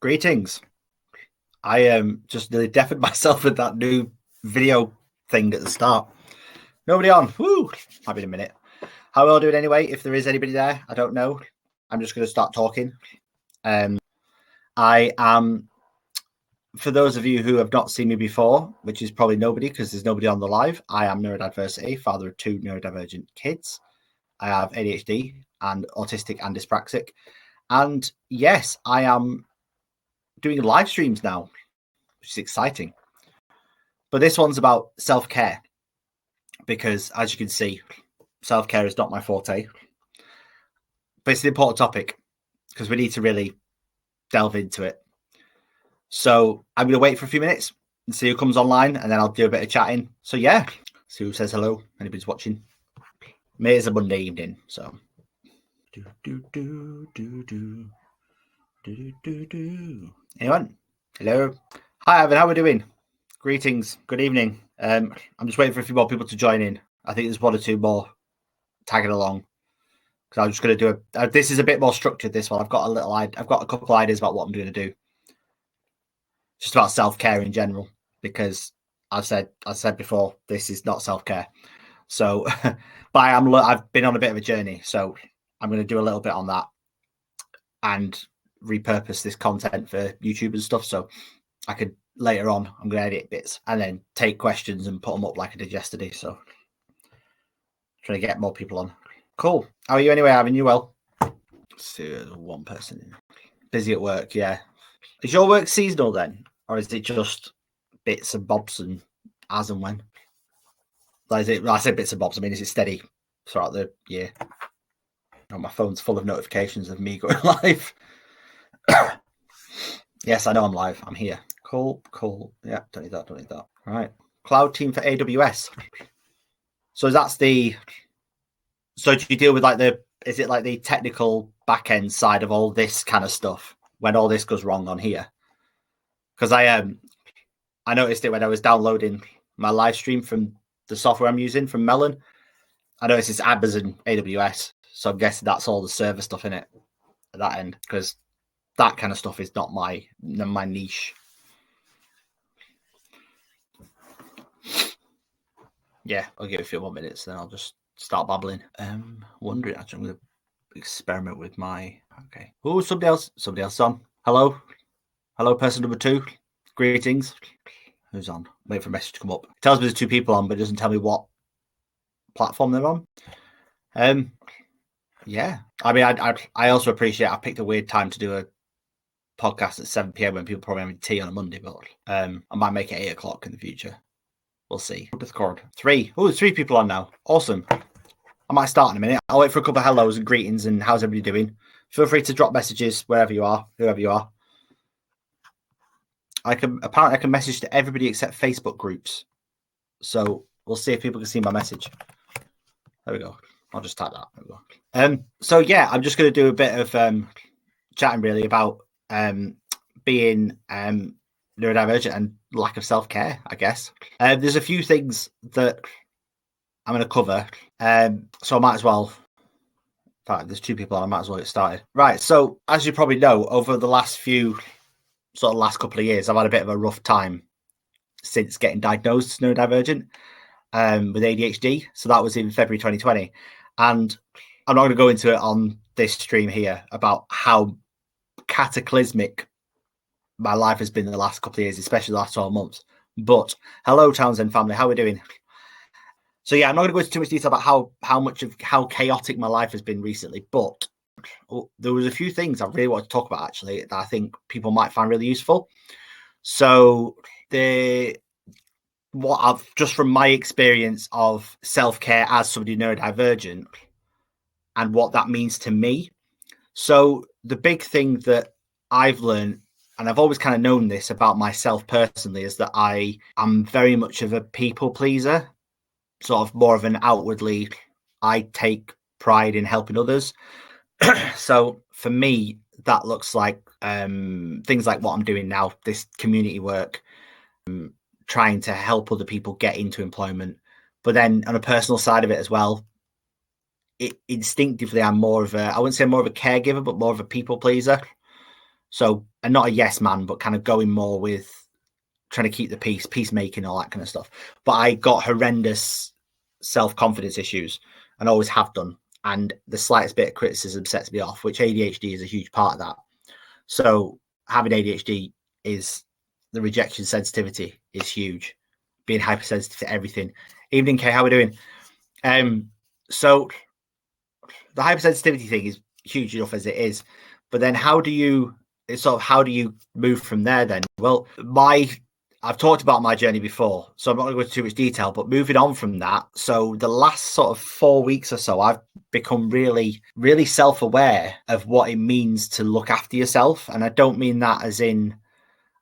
Greetings. I just nearly deafened myself with that new video thing at the start. Nobody on. Woo! Might be in a minute. How are we all doing anyway? If there is anybody there, I don't know. I'm just going to start talking. I am, for those of you who have not seen me before, which is probably nobody because there's nobody on the live, I am Neurodiversity, father of 2 neurodivergent kids. I have ADHD and autistic and dyspraxic. And yes, I am doing live streams now, which is exciting. But this one's about self-care because, as you can see, self-care is not my forte. But it's an important topic because we need to really delve into it. So I'm going to wait for a few minutes and see who comes online, and then I'll do a bit of chatting. So yeah, see who says hello. Anybody's watching. May it's a Monday evening, so. Anyone? Hello. Hi, Evan. How are we doing? Greetings. Good evening. I'm just waiting for a few more people to join in. I think there's 1 or 2 more tagging along. Because I'm just going to do this is a bit more structured. This one, I've got a couple ideas about what I'm going to do. Just about self-care in general, because I said before, this is not self-care. So, but I've been on a bit of a journey, so I'm going to do a little bit on that and repurpose this content for YouTube and stuff. So I could later on, I'm going to edit bits and then take questions and put them up like I did yesterday. So trying to get more people on. Cool. How are you anyway, Ivan? You well? So there's one person busy at work. Yeah. Is your work seasonal then, or is it just bits and bobs and as and when? Like, I say bits and bobs. I mean, is it steady throughout the year? Oh, my phone's full of notifications of me going live. Yes, I know I'm live. I'm here. Cool. Yeah, don't need that. All right. Cloud team for AWS. So that's the. So do you deal with is it like the technical back end side of all this kind of stuff when all this goes wrong on here? Because I noticed it when I was downloading my live stream from the software I'm using from Melon. I noticed it's Amazon AWS, so I'm guessing that's all the server stuff in it at that end, because that kind of stuff is not my niche. Yeah, I'll give it a few more minutes, then I'll just start babbling. Wondering, actually, I'm going to experiment with my. Okay. Oh, somebody else on. Hello, person number 2. Greetings. Who's on? Wait for a message to come up. It tells me there's 2 people on, but it doesn't tell me what platform they're on. Yeah. I mean, I also appreciate I picked a weird time to do a podcast at 7 p.m. when people probably having tea on a Monday, but I might make it 8 o'clock in the future. We'll see. Discord 3. Oh, there's 3 people on now. Awesome. I might start in a minute. I'll wait for a couple of hellos and greetings and how's everybody doing. Feel free to drop messages wherever you are, whoever you are. I can message to everybody except Facebook groups. So we'll see if people can see my message. There we go. I'll just type that. There we go. So yeah, I'm just going to do a bit of chatting really about being neurodivergent and lack of self-care, I guess. There's a few things that I'm going to cover. So I might as well. In fact, there's 2 people on. I might as well get started. Right. So as you probably know, over the last couple of years, I've had a bit of a rough time since getting diagnosed as neurodivergent with ADHD. So that was in February 2020. And I'm not going to go into it on this stream here about how cataclysmic my life has been in the last couple of years, especially the last 12 months. But hello, Townsend family. How are we doing? So yeah, I'm not going to go into too much detail about how chaotic my life has been recently, but there was a few things I really want to talk about actually that I think people might find really useful. So what I've just from my experience of self-care as somebody neurodivergent and what that means to me. So the big thing that I've learned, and I've always kind of known this about myself personally, is that I am very much of a people pleaser, sort of more of an outwardly, I take pride in helping others. So for me, that looks like things like what I'm doing now, this community work, trying to help other people get into employment. But then on a personal side of it as well, instinctively, I'm more of a, I wouldn't say more of a caregiver, but more of a people pleaser. So and not a yes man, but kind of going more with trying to keep the peace, peacemaking, all that kind of stuff. But I got horrendous self-confidence issues and always have done. And the slightest bit of criticism sets me off, which ADHD is a huge part of that. So having ADHD is the rejection sensitivity is huge, being hypersensitive to everything. Evening, Kay, how are we doing? So the hypersensitivity thing is huge enough as it is, but then how do you move from there then? Well, I've talked about my journey before, so I'm not going to go into too much detail, but moving on from that. So the last sort of 4 weeks or so, I've become really, really self-aware of what it means to look after yourself. And I don't mean that as in,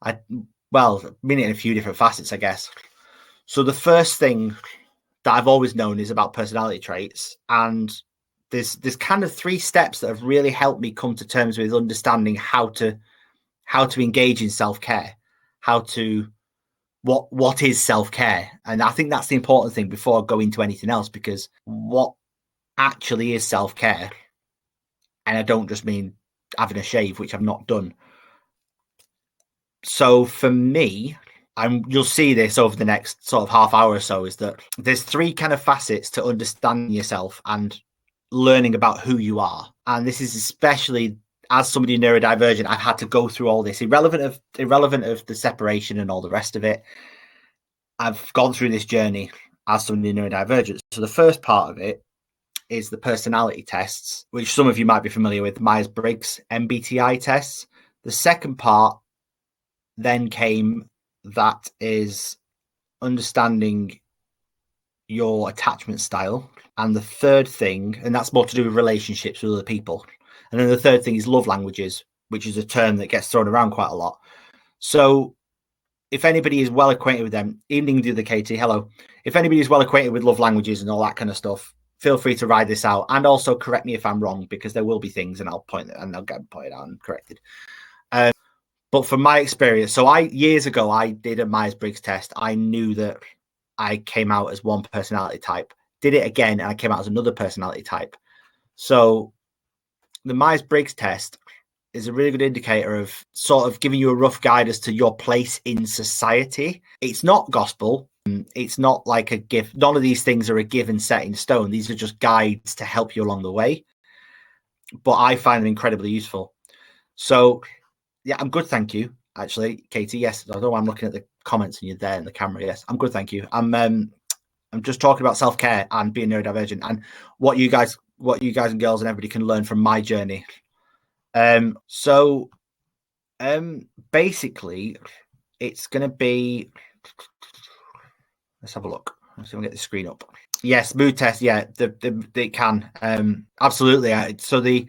I mean it in a few different facets, I guess. So the first thing that I've always known is about personality traits. And there's kind of 3 steps that have really helped me come to terms with understanding how to engage in self-care, what is self-care. And I think that's the important thing before I go into anything else, because what actually is self-care, and I don't just mean having a shave, which I've not done. So for me, you'll see this over the next sort of half hour or so, is that there's 3 kind of facets to understanding yourself and learning about who you are. And this is especially as somebody neurodivergent, I've had to go through all this, irrelevant of the separation and all the rest of it. I've gone through this journey as somebody neurodivergent. So the first part of it is the personality tests, which some of you might be familiar with, Myers-Briggs MBTI tests. The second part then came, that is understanding your attachment style. And the third thing, and that's more to do with relationships with other people. And then the third thing is love languages, which is a term that gets thrown around quite a lot. So if anybody is well acquainted with them, evening to the Katie, hello. If anybody is well acquainted with love languages and all that kind of stuff, feel free to ride this out, and also correct me if I'm wrong, because there will be things and I'll get pointed out and corrected. But from my experience, so years ago, I did a Myers-Briggs test. I knew that I came out as one personality type. Did it again, and I came out as another personality type. So the Myers-Briggs test is a really good indicator of sort of giving you a rough guide as to your place in society. It's not gospel. It's not like a gift. None of these things are a given set in stone. These are just guides to help you along the way. But I find them incredibly useful. So yeah, I'm good, thank you. Actually, Katie, yes. Although I'm looking at the comments and you're there in the camera, yes, I'm good, thank you. I'm just talking about self-care and being neurodivergent and what you guys and girls and everybody can learn from my journey. Basically, it's going to be. Let's have a look. Let's see if we can get the screen up. Yes, mood test. Yeah, they can. Absolutely. So the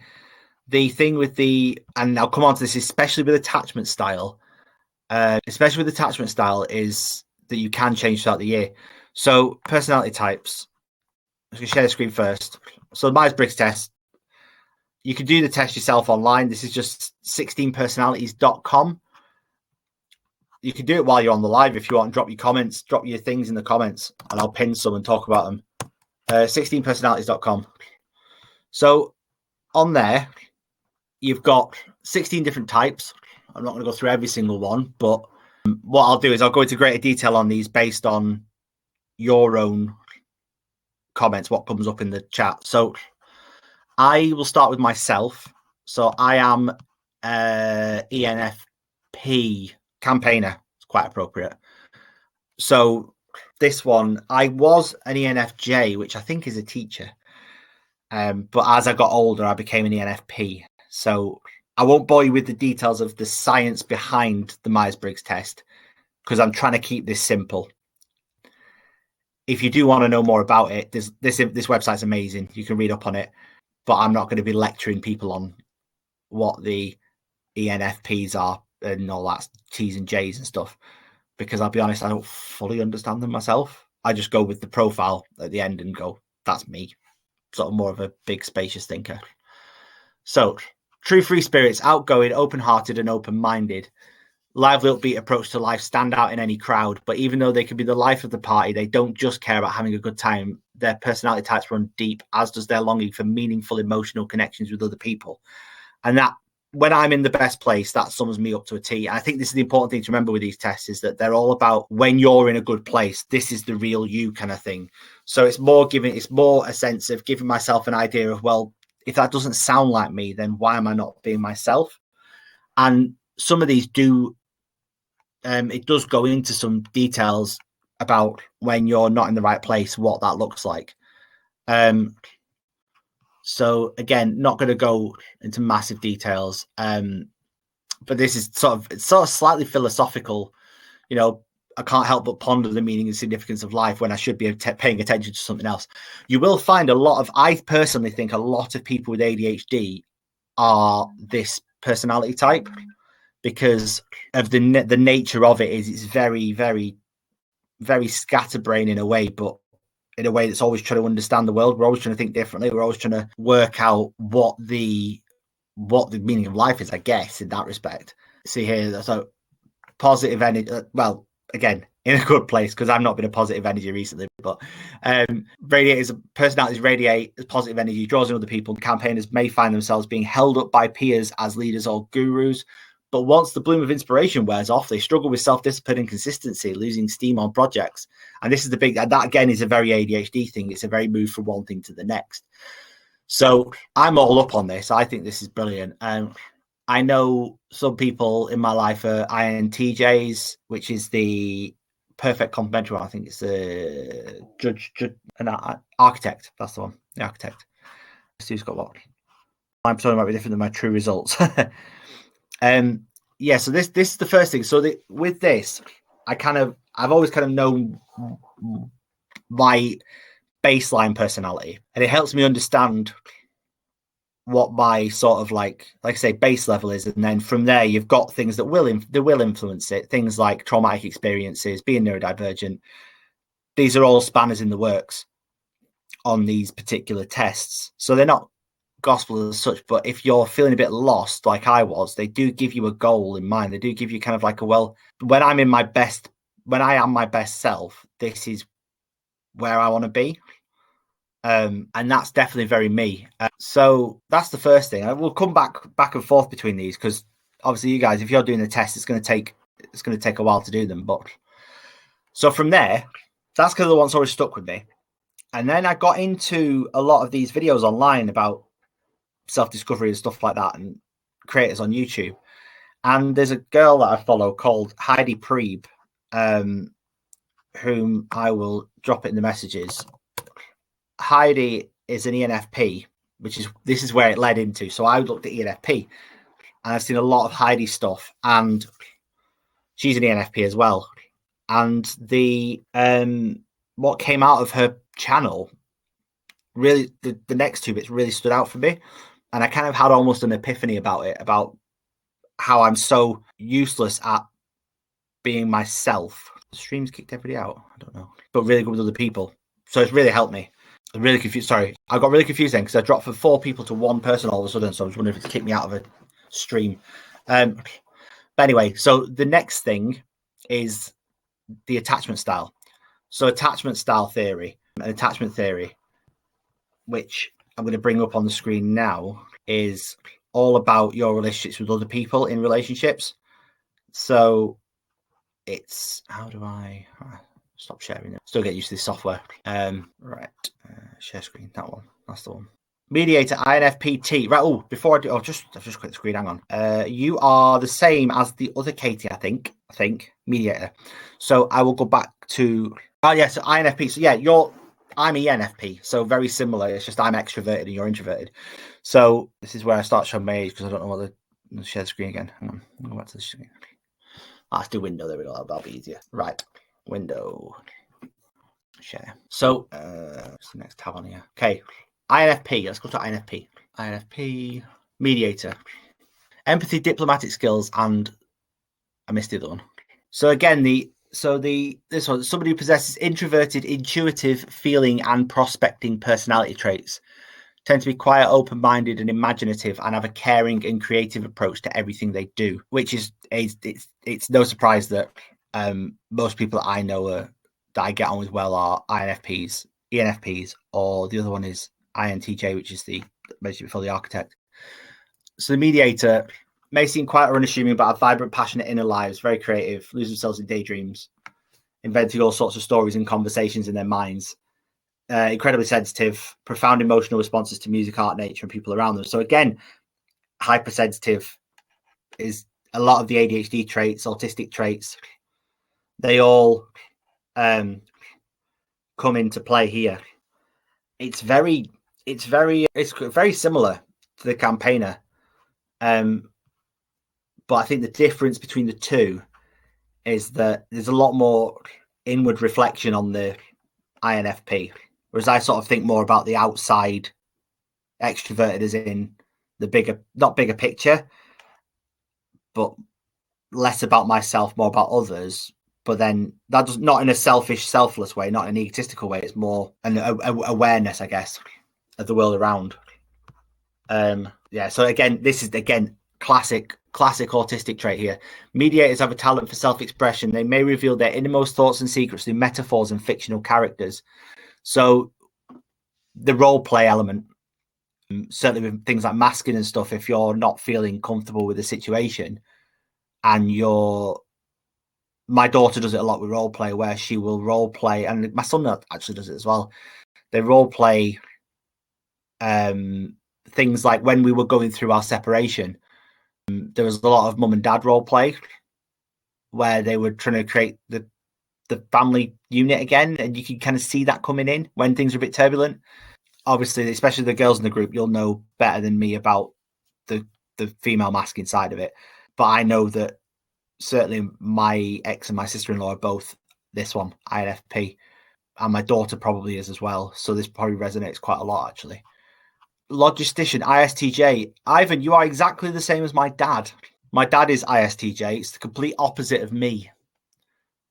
thing with and I'll come on to this, especially with attachment style. Especially with attachment style, is that you can change throughout the year. So personality types. I'm going to share the screen first. So the Myers-Briggs test. You can do the test yourself online. This is just 16personalities.com. You can do it while you're on the live if you want. Drop your comments, drop your things in the comments, and I'll pin some and talk about them. 16personalities.com. So on there, you've got 16 different types. I'm not going to go through every single one, but what I'll do is I'll go into greater detail on these based on your own comments, what comes up in the chat. So I will start with myself. So I am ENFP campaigner. It's quite appropriate. So this one, I was an ENFJ, which I think is a teacher. But as I got older, I became an ENFP. So I won't bore you with the details of the science behind the Myers-Briggs test, because I'm trying to keep this simple. If you do want to know more about it, this website's amazing. You can read up on it. But I'm not going to be lecturing people on what the ENFPs are and all that T's and J's and stuff, because I'll be honest, I don't fully understand them myself. I just go with the profile at the end and go, that's me. Sort of more of a big, spacious thinker. So, true free spirits, outgoing, open-hearted and open-minded. Lively, upbeat approach to life, stand out in any crowd. But even though they could be the life of the party, they don't just care about having a good time. Their personality types run deep, as does their longing for meaningful emotional connections with other people. And that when I'm in the best place, that sums me up to a T. I think this is the important thing to remember with these tests, is that they're all about when you're in a good place, this is the real you kind of thing. So it's more a sense of giving myself an idea of, well, if that doesn't sound like me, then why am I not being myself? And some of these do, it does go into some details about when you're not in the right place, what that looks like. So again, not going to go into massive details, but this is sort of slightly philosophical. You know, I can't help but ponder the meaning and significance of life when I should be paying attention to something else. You will find I personally think a lot of people with ADHD are this personality type because of the nature of it. Is it's very, very, very scatterbrain in a way, but in a way that's always trying to understand the world. We're always trying to think differently. We're always trying to work out what the meaning of life is, I guess, in that respect. See here, so positive energy. Well, again, in a good place, because I've not been a positive energy recently, but personalities radiate as positive energy, draws in other people. Campaigners may find themselves being held up by peers as leaders or gurus. But once the bloom of inspiration wears off, they struggle with self-discipline and consistency, losing steam on projects. And this is that again is a very ADHD thing. It's a very move from one thing to the next. So I'm all up on this. I think this is brilliant. I know some people in my life are INTJs, which is the perfect complementary one. I think it's a an architect. That's the one, the architect. Who's got what? I'm talking might be different than my true results. Yeah, so this is the first thing. So with this, I've always kind of known my baseline personality, and it helps me understand what my sort of like I say, base level is, and then from there you've got things that will influence it. Things like traumatic experiences, being neurodivergent. These are all spanners in the works on these particular tests, so they're not gospel as such, but if you're feeling a bit lost like I was, they do give you a goal in mind. They do give you kind of like when I am my best self, this is where I want to be, and that's definitely very me. So that's the first thing. I will come back and forth between these, because obviously you guys, if you're doing the test, it's going to take a while to do them. But so from there, that's kind of the one that's always stuck with me. And then I got into a lot of these videos online about self-discovery and stuff like that, and creators on YouTube. And there's a girl that I follow called Heidi Priebe, whom I will drop it in the messages. Heidi is an ENFP, this is where it led into. So I looked at ENFP, and I've seen a lot of Heidi stuff, and she's an ENFP as well. And the what came out of her channel, really, the next two bits really stood out for me. And I kind of had almost an epiphany about it, about how I'm so useless at being myself. The stream's kicked everybody out. I don't know. But really good with other people. So it's really helped me. I'm really confused. Sorry. I got really confused then, because I dropped from 4 people to 1 person all of a sudden. So I was wondering if it's kicked me out of a stream. But anyway, so the next thing is the attachment style. So attachment style theory and attachment theory, which I'm going to bring up on the screen now, is all about your relationships with other people in relationships. So it's, how do I stop sharing it? Still get used to this software. Right, share screen, that one, that's the one. Mediator, INFPT. Right, before I do, I've just quit the screen, hang on. You are the same as the other Katie, I think, mediator. So I will go back to, so INFP. So yeah, I'm ENFP, so very similar. It's just I'm extroverted and you're introverted. So this is where I start showing my age, because I don't know what the share the screen again. Hang on, I'll go back to the screen. Let's do window. There we go. That'll be easier. Right, window, share. So what's the next tab on here? Okay, INFP. Let's go to INFP. INFP mediator, empathy, diplomatic skills, and I missed the other one. So again, this one, somebody who possesses introverted, intuitive, feeling, and prospecting personality traits, tend to be quiet, open-minded, and imaginative, and have a caring and creative approach to everything they do. Which is it's no surprise that most people that I know that I get on with well are INFPs, ENFPs, or the other one is INTJ, which is the mentioned before, the architect. So the mediator may seem quite unassuming, but have vibrant, passionate inner lives, very creative, lose themselves in daydreams, inventing all sorts of stories and conversations in their minds. Incredibly sensitive, profound emotional responses to music, art, nature, and people around them. So again, hypersensitive is a lot of the ADHD traits, autistic traits. They all come into play here. It's very similar to the campaigner, but I think the difference between the two is that there's a lot more inward reflection on the INFP, whereas I sort of think more about the outside extroverted as in the not bigger picture, but less about myself, more about others. But then that does not in a selfish, selfless way, not in an egotistical way. It's more an awareness, I guess, of the world around. So again, this is classic autistic trait here. Mediators have a talent for self-expression. They may reveal their innermost thoughts and secrets through metaphors and fictional characters. So the role play element, certainly with things like masking and stuff, if you're not feeling comfortable with the situation and my daughter does it a lot with role play, where she will role play, and my son actually does it as well. They role play things like when we were going through our separation, there was a lot of mum and dad role play where they were trying to create the family unit again, and you can kind of see that coming in when things are a bit turbulent. Obviously, especially the girls in the group, you'll know better than me about the female masking side of it. But I know that certainly my ex and my sister-in-law are both this one, INFP, and my daughter probably is as well. So this probably resonates quite a lot, actually. Logistician, ISTJ. Ivan, you are exactly the same as my dad. My dad is ISTJ. It's the complete opposite of me,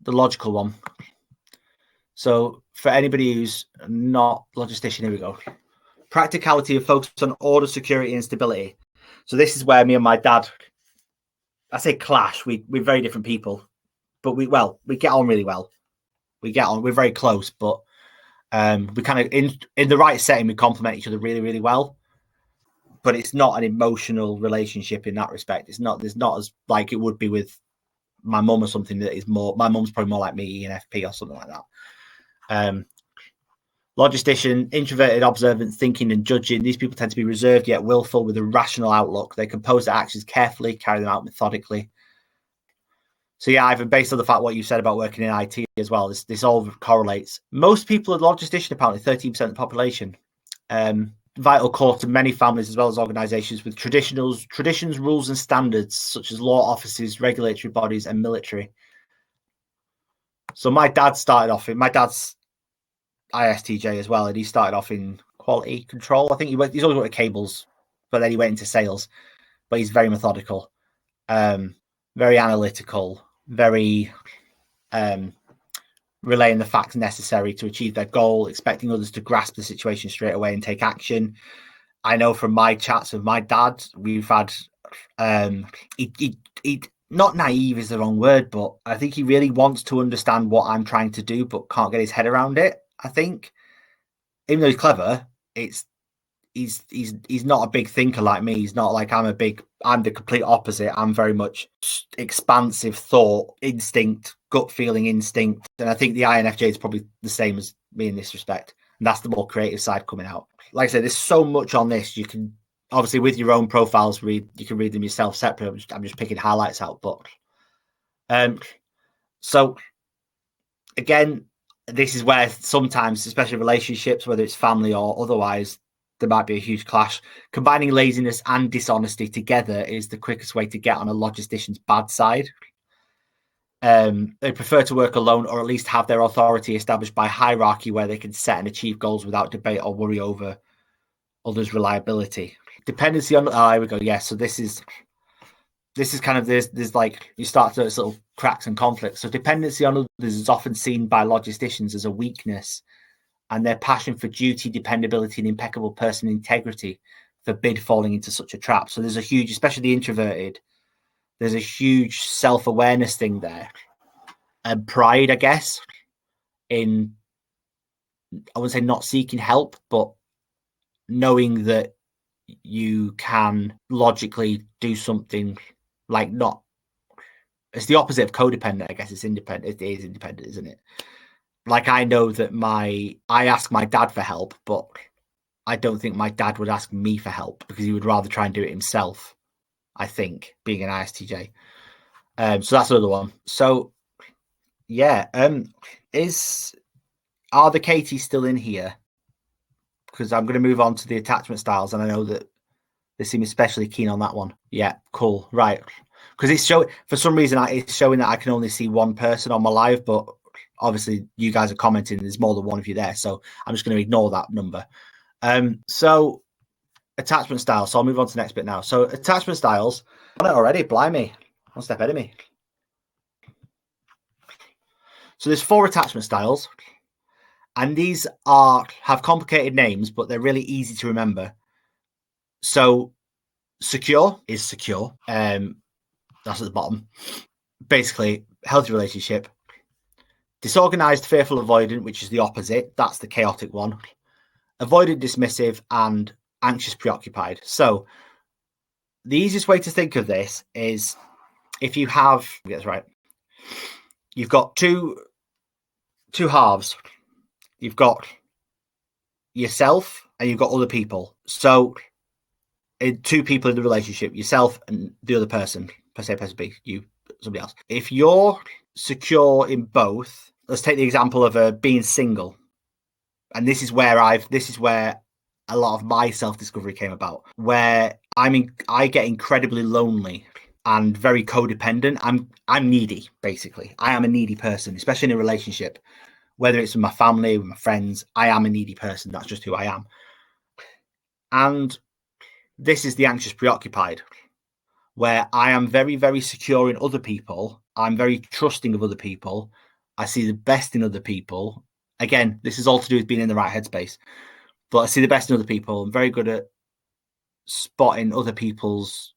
the logical one. So for anybody who's not logistician, here we go. Practicality and focus on order, security, and stability. So this is where me and my dad, I say clash. We're very different people, but we get on really well. We're very close, but we kind of in the right setting, we complement each other really, really well. But it's not an emotional relationship in that respect. There's not as like it would be with my mum or something that is more. My mum's probably more like me, ENFP or something like that. Logistician, introverted, observant, thinking and judging. These people tend to be reserved yet willful with a rational outlook. They compose their actions carefully, carry them out methodically. So yeah, Ivan, based on the fact what you said about working in IT as well, this all correlates. Most people are logistician, apparently 13% of the population. Vital core to many families as well as organizations with traditions, rules and standards such as law offices, regulatory bodies and military. So my dad's ISTJ as well, and he started off in quality control. I think he's always worked at cables, but then he went into sales. But he's very methodical, very analytical, very relaying the facts necessary to achieve their goal, expecting others to grasp the situation straight away and take action. I know from my chats with my dad, we've had he not naive is the wrong word, but I think he really wants to understand what I'm trying to do, but can't get his head around it. I think, even though he's clever, he's not a big thinker like me. He's not like I'm the complete opposite. I'm very much expansive thought, instinct, gut feeling instinct. And I think the INFJ is probably the same as me in this respect. And that's the more creative side coming out. Like I said, there's so much on this. You can obviously with your own profiles you can read them yourself separately. I'm just picking highlights out. But so again, this is where sometimes, especially relationships, whether it's family or otherwise, there might be a huge clash. Combining laziness and dishonesty together is the quickest way to get on a logistician's bad side. They prefer to work alone or at least have their authority established by hierarchy where they can set and achieve goals without debate or worry over others' reliability. Dependency on... Oh, here we go. Yeah, so this is kind of there's like you start to little cracks and conflicts. So dependency on others is often seen by logisticians as a weakness, and their passion for duty, dependability, and impeccable personal integrity forbid falling into such a trap. So there's a huge, especially the introverted, there's a huge self-awareness thing there, and pride, I guess, in, I wouldn't say not seeking help, but knowing that you can logically do something like not. It's the opposite of codependent, I guess. It's independent. It is independent, isn't it? Like, I know that I ask my dad for help, but I don't think my dad would ask me for help because he would rather try and do it himself, I think, being an ISTJ. So that's another one. So yeah, are the Katies still in here? Because I'm going to move on to the attachment styles, and I know that they seem especially keen on that one. Yeah, cool, right? Because it's showing, for some reason, it's showing that I can only see one person on my live, but obviously you guys are commenting. There's more than one of you there, so I'm just going to ignore that number. So attachment styles. So I'll move on to the next bit now. So attachment styles. On it already, blimey, one step ahead of me. So there's 4 attachment styles, and these have complicated names, but they're really easy to remember. So secure is secure. That's at the bottom. Basically, healthy relationship. Disorganized, fearful, avoidant, which is the opposite. That's the chaotic one. Avoidant, dismissive, and anxious, preoccupied. So the easiest way to think of this is if you have, get this right, you've got two halves. You've got yourself and you've got other people. So 2 people in the relationship, yourself and the other person, per se, person B, you, somebody else. If you're secure in both, let's take the example of being single. And this is where a lot of my self-discovery came about, where I get incredibly lonely and very codependent. I'm needy, basically. I am a needy person, especially in a relationship, whether it's with my family, with my friends. I am a needy person. That's just who I am. And this is the anxious preoccupied, where I am very, very secure in other people. I'm very trusting of other people. I see the best in other people. Again, this is all to do with being in the right headspace. But I see the best in other people. I'm very good at spotting other people's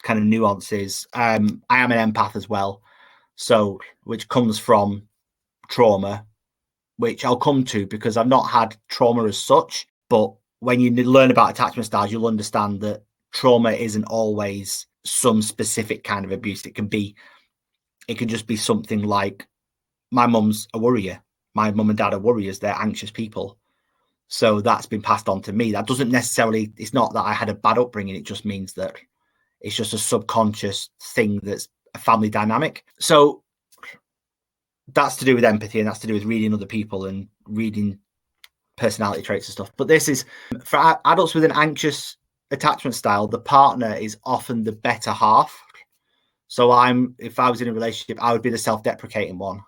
kind of nuances. I am an empath as well, so which comes from trauma, which I'll come to because I've not had trauma as such. But when you learn about attachment styles, you'll understand that trauma isn't always some specific kind of abuse. It can just be something like my mum's a worrier. My mum and dad are worriers. They're anxious people. So that's been passed on to me. That doesn't necessarily, it's not that I had a bad upbringing. It just means that it's just a subconscious thing that's a family dynamic. So that's to do with empathy, and that's to do with reading other people and reading personality traits and stuff. But this is, for adults with an anxious attachment style, the partner is often the better half. So if I was in a relationship, I would be the self-deprecating one,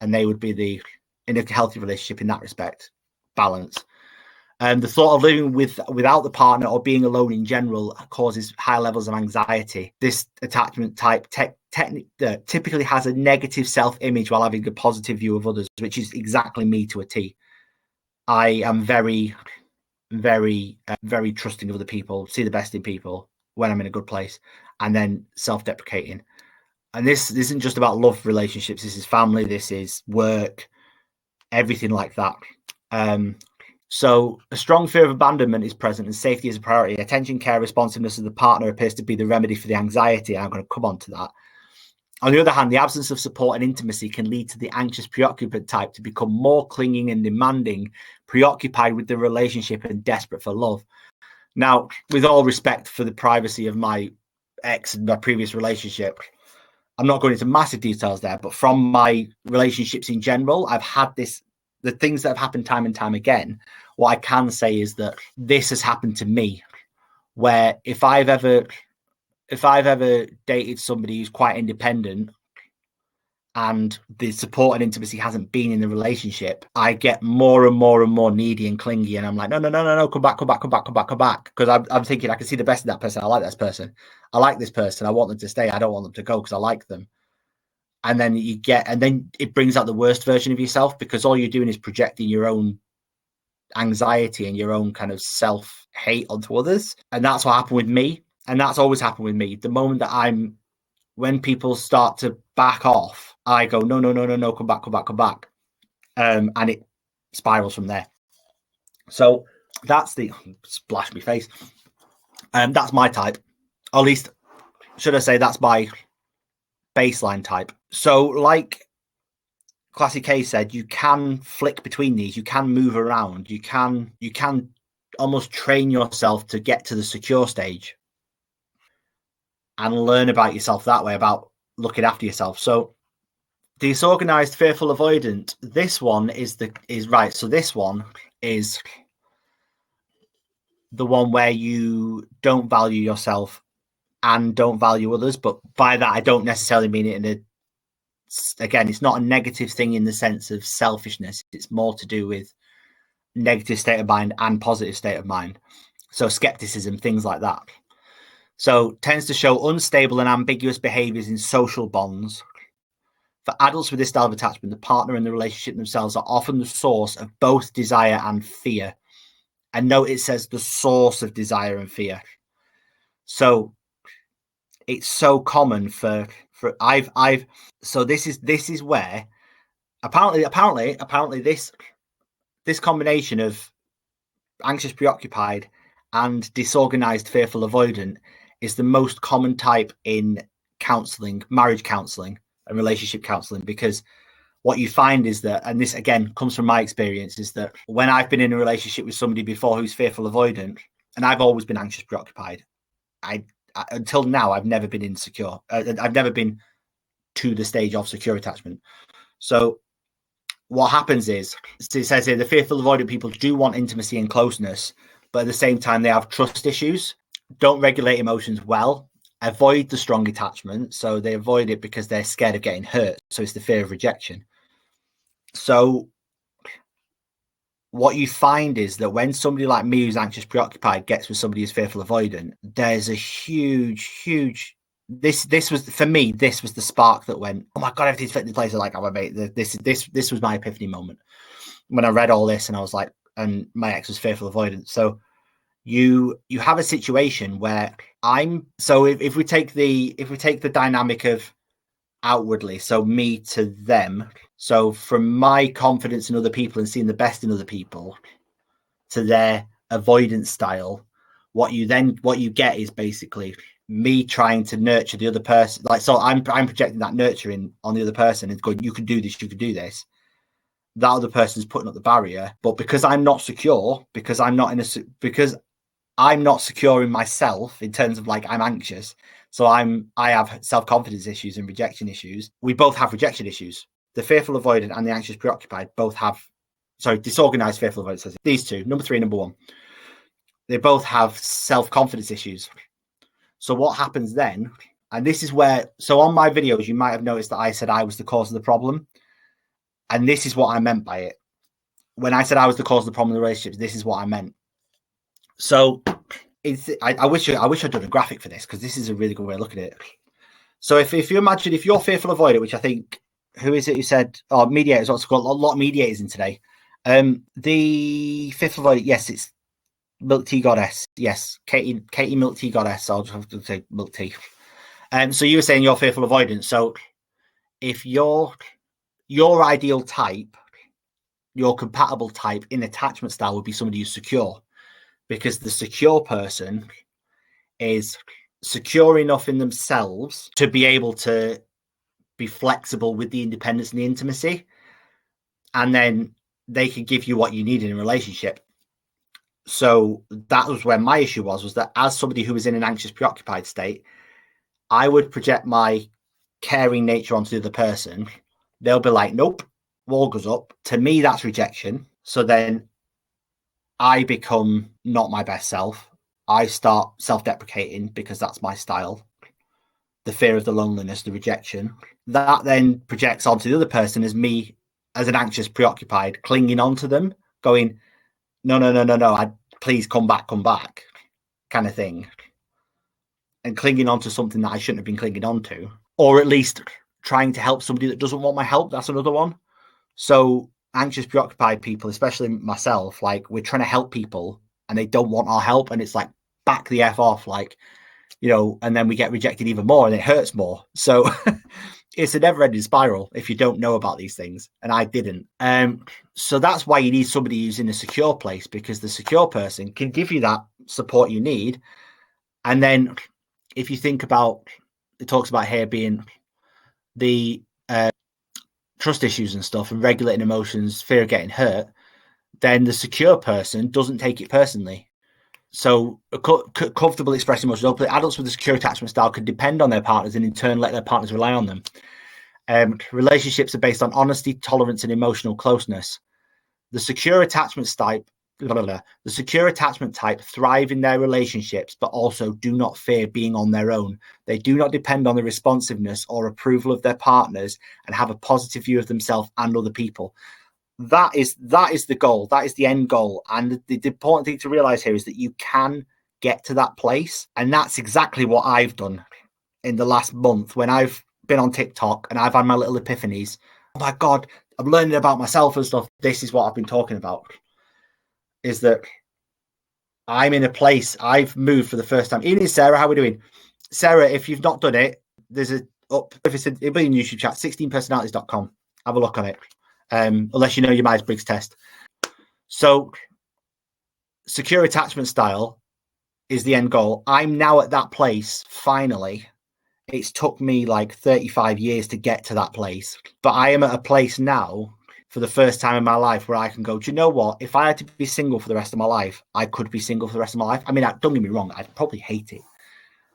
and they would be in a healthy relationship in that respect. Balance. And the thought of living without the partner or being alone in general causes high levels of anxiety. This attachment type typically has a negative self-image while having a positive view of others, which is exactly me to a T. I am very, very, very trusting of other people, see the best in people when I'm in a good place, and then self-deprecating. And this isn't just about love relationships. This is family. This is work, everything like that. So a strong fear of abandonment is present and safety is a priority. Attention, care, responsiveness of the partner appears to be the remedy for the anxiety. I'm going to come on to that. On the other hand, the absence of support and intimacy can lead to the anxious preoccupant type to become more clinging and demanding, preoccupied with the relationship and desperate for love. Now, with all respect for the privacy of my ex and my previous relationship, I'm not going into massive details there, but from my relationships in general, I've had the things that have happened time and time again. What I can say is that this has happened to me, where if I've ever dated somebody who's quite independent and the support and intimacy hasn't been in the relationship, I get more and more and more needy and clingy, and I'm like, no, come back, because I'm thinking I can see the best in that person. I like this person. I like this person. I want them to stay. I don't want them to go because I like them. And then it brings out the worst version of yourself, because all you're doing is projecting your own anxiety and your own kind of self-hate onto others. And that's what happened with me. And that's always happened with me. The moment that when people start to back off, I go, no, come back. And it spirals from there. So That's the splash me face. That's my type. Or at least, should I say, that's my baseline type. So, like Classic K said, you can flick between these. You can move around. You can almost train yourself to get to the secure stage and learn about yourself that way, about looking after yourself. So, disorganized, fearful, avoidant. This one is right. So this one is the one where you don't value yourself and don't value others. But by that, I don't necessarily mean it again, it's not a negative thing in the sense of selfishness. It's more to do with negative state of mind and positive state of mind. So skepticism, things like that. So tends to show unstable and ambiguous behaviors in social bonds. For adults with this style of attachment, the partner and the relationship themselves are often the source of both desire and fear. And note it says the source of desire and fear. So it's so common for so this is where apparently this combination of anxious, preoccupied and disorganized, fearful, avoidant is the most common type in counseling, marriage counseling and relationship counseling, because what you find is that, and this again comes from my experience, is that when I've been in a relationship with somebody before who's fearful, avoidant, and I've always been anxious, preoccupied, until now I've never been insecure. I've never been to the stage of secure attachment. So what happens is, it says here, the fearful, avoidant people do want intimacy and closeness, but at the same time they have trust issues, don't regulate emotions well, avoid the strong attachment. So they avoid it because they're scared of getting hurt. So it's the fear of rejection. So what you find is that when somebody like me who's anxious, preoccupied gets with somebody who's fearful, avoidant, there's a huge this was, for me, this was the spark that went, oh my God, everything's fit in place. Like, oh, mate, this was my epiphany moment when I read all this, and I was like, and my ex was fearful, avoidant. So you have a situation where if we take the dynamic of outwardly, so me to them, so from my confidence in other people and seeing the best in other people to their avoidance style, what you get is basically me trying to nurture the other person. Like, so I'm projecting that nurturing on the other person and going, you can do this, you can do this. That other person's putting up the barrier, but because I'm not secure, because I'm not secure in myself in terms of, like, I'm anxious, so I have self-confidence issues and rejection issues. We both have rejection issues. The fearful, avoidant and the anxious, preoccupied both have, disorganized, fearful, avoidant says these two, number 3, number 1, they both have self-confidence issues. So what happens then, and this is where, so on my videos, you might have noticed that I said I was the cause of the problem. And this is what I meant by it. When I said I was the cause of the problem in the relationships, this is what I meant. So I wish I'd done a graphic for this, because this is a really good way of looking at it. So if you imagine, if you're fearful, avoidant, which I think, who is it who said, mediators, what's called, a lot of mediators in today. The fearful, avoidant, yes, it's Milk Tea Goddess. Yes, Katie Milk Tea Goddess. I'll just have to say Milk Tea. So you were saying you're fearful, avoidant. So if your ideal type, your compatible type in attachment style would be somebody who's secure, because the secure person is secure enough in themselves to be able to be flexible with the independence and the intimacy, and then they can give you what you need in a relationship. So that was where my issue was that as somebody who was in an anxious, preoccupied state, I would project my caring nature onto the other person. They'll be like, nope, wall goes up. To me, that's rejection. So then I become not my best self. I start self-deprecating because that's my style. The fear of the loneliness, the rejection. That then projects onto the other person as me, as an anxious, preoccupied, clinging onto them, going, no, please come back, kind of thing. And clinging onto something that I shouldn't have been clinging onto. Or at least trying to help somebody that doesn't want my help. That's another one. So anxious, preoccupied people, especially myself, like, we're trying to help people and they don't want our help. And it's like, back the F off, like, and then we get rejected even more and it hurts more. So it's a never-ending spiral if you don't know about these things, and I didn't. So that's why you need somebody who's in a secure place, because the secure person can give you that support you need. And then if you think about, it talks about here being the trust issues and stuff and regulating emotions, fear of getting hurt, then the secure person doesn't take it personally. So comfortable expressing emotions openly. Adults with a secure attachment style can depend on their partners and in turn let their partners rely on them. Relationships are based on honesty, tolerance, and emotional closeness. The secure attachment type thrive in their relationships, but also do not fear being on their own. They do not depend on the responsiveness or approval of their partners and have a positive view of themselves and other people. That is the goal. That is the end goal. And the important thing to realize here is that you can get to that place. And that's exactly what I've done in the last month when I've been on TikTok and I've had my little epiphanies. Oh my God, I'm learning about myself and stuff. This is what I've been talking about, is that I'm in a place, I've moved for the first time. Even Sarah, how are we doing? Sarah, if you've not done it, there's it'll be in YouTube chat, 16personalities.com. Have a look on it. Unless you know your Myers-Briggs test. So secure attachment style is the end goal. I'm now at that place, finally. It's took me like 35 years to get to that place. But I am at a place now for the first time in my life where I can go, do you know what? If I had to be single for the rest of my life, I could be single for the rest of my life. I mean, don't get me wrong, I'd probably hate it.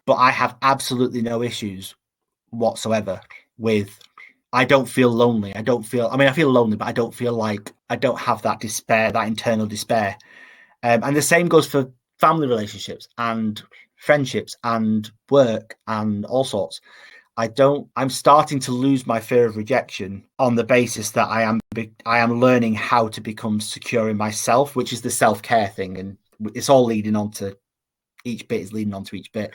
But I have absolutely no issues whatsoever with, I don't feel lonely. I feel lonely, but I don't feel like, I don't have that despair, that internal despair. And the same goes for family relationships and friendships and work and all sorts. I'm starting to lose my fear of rejection on the basis that I am learning how to become secure in myself, which is the self-care thing. And it's all leading on to, each bit is leading on to each bit.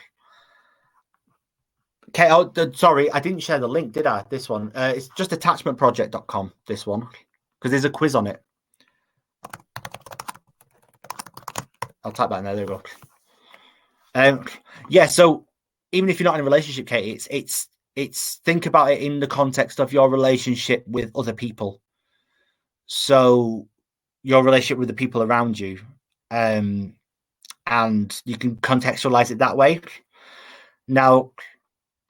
Okay, sorry, I didn't share the link, did I? This one. It's just attachmentproject.com, this one, because there's a quiz on it. I'll type that in there. There we go. Yeah, so even if you're not in a relationship, Katie, it's think about it in the context of your relationship with other people. So your relationship with the people around you, and you can contextualize it that way. Now,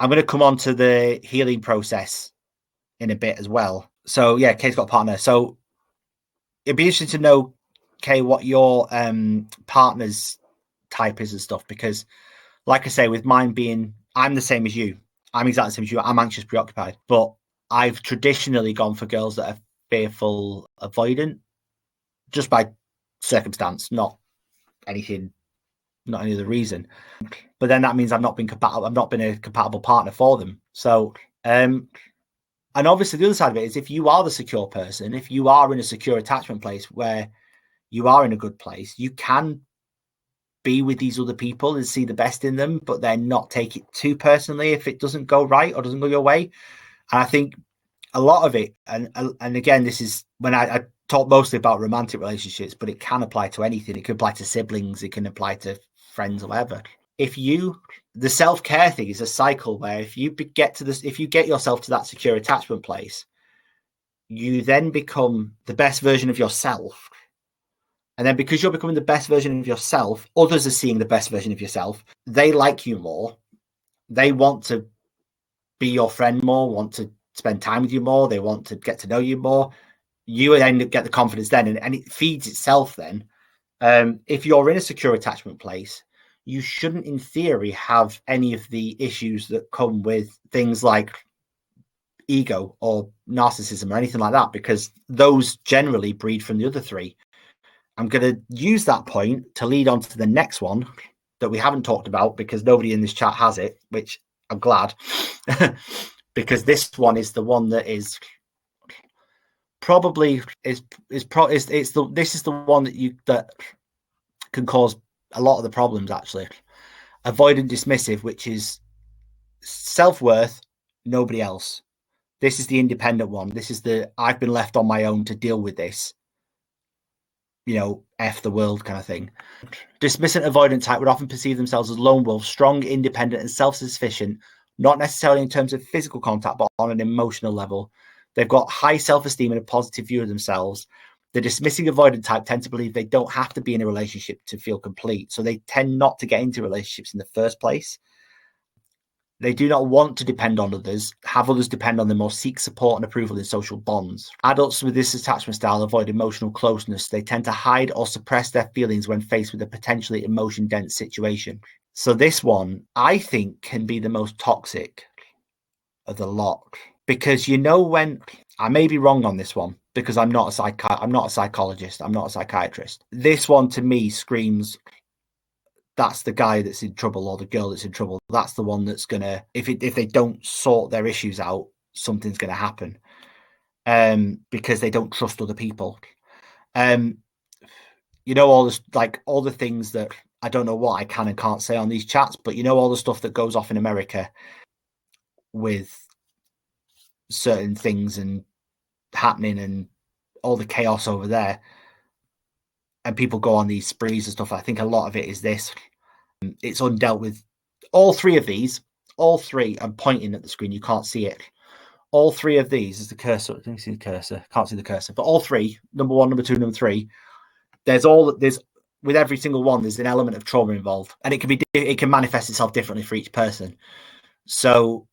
I'm going to come on to the healing process in a bit as well. So yeah, Kay's got a partner. So it'd be interesting to know, Kay, what your partner's type is and stuff, because like I say, with mine being, I'm the same as you. I'm exactly the same as you. I'm anxious, preoccupied. But I've traditionally gone for girls that are fearful, avoidant, just by circumstance, not any other reason. But then that means I've not been compatible. I've not been a compatible partner for them. So, and obviously the other side of it is, if you are the secure person, if you are in a secure attachment place where you are in a good place, you can be with these other people and see the best in them, but then not take it too personally if it doesn't go right or doesn't go your way. And I think a lot of it, and again, this is when I talk mostly about romantic relationships, but it can apply to anything. It can apply to siblings, it can apply to friends or whatever. The self-care thing is a cycle where if you get yourself to that secure attachment place, you then become the best version of yourself. And then because you're becoming the best version of yourself, others are seeing the best version of yourself. They like you more. They want to be your friend more, want to spend time with you more. They want to get to know you more. You then get the confidence then, and it feeds itself then. If you're in a secure attachment place, you shouldn't, in theory, have any of the issues that come with things like ego or narcissism or anything like that, because those generally breed from the other three. I'm going to use that point to lead on to the next one that we haven't talked about, because nobody in this chat has it, which I'm glad, because this one is the one that is probably this is the one that can cause a lot of the problems, actually. Avoidant dismissive, which is self-worth, nobody else. This is the independent one. This is the I've been left on my own to deal with this, F the world kind of thing. Dismissant avoidant type would often perceive themselves as lone wolves, strong, independent, and self-sufficient, not necessarily in terms of physical contact, but on an emotional level. They've got high self-esteem and a positive view of themselves. The dismissing avoidant type tend to believe they don't have to be in a relationship to feel complete. So they tend not to get into relationships in the first place. They do not want to depend on others, have others depend on them, or seek support and approval in social bonds. Adults with this attachment style avoid emotional closeness. They tend to hide or suppress their feelings when faced with a potentially emotion-dense situation. So this one, I think, can be the most toxic of the lot. Because when I may be wrong on this one, because I'm not a psychologist, I'm not a psychiatrist. This one to me screams, that's the guy that's in trouble or the girl that's in trouble. That's the one that's gonna, if they don't sort their issues out, something's gonna happen. Because they don't trust other people. All this, like all the things that I don't know what I can and can't say on these chats, but all the stuff that goes off in America with certain things and happening and all the chaos over there, and people go on these sprees and stuff. I think a lot of it is this. It's undealt with. All three, I'm pointing at the screen, you can't see it. All three of these is the cursor. Let me see the cursor. Can't see the cursor. But all three, number 1, number 2, number 3, there's with every single one, there's an element of trauma involved. And it can manifest itself differently for each person. So,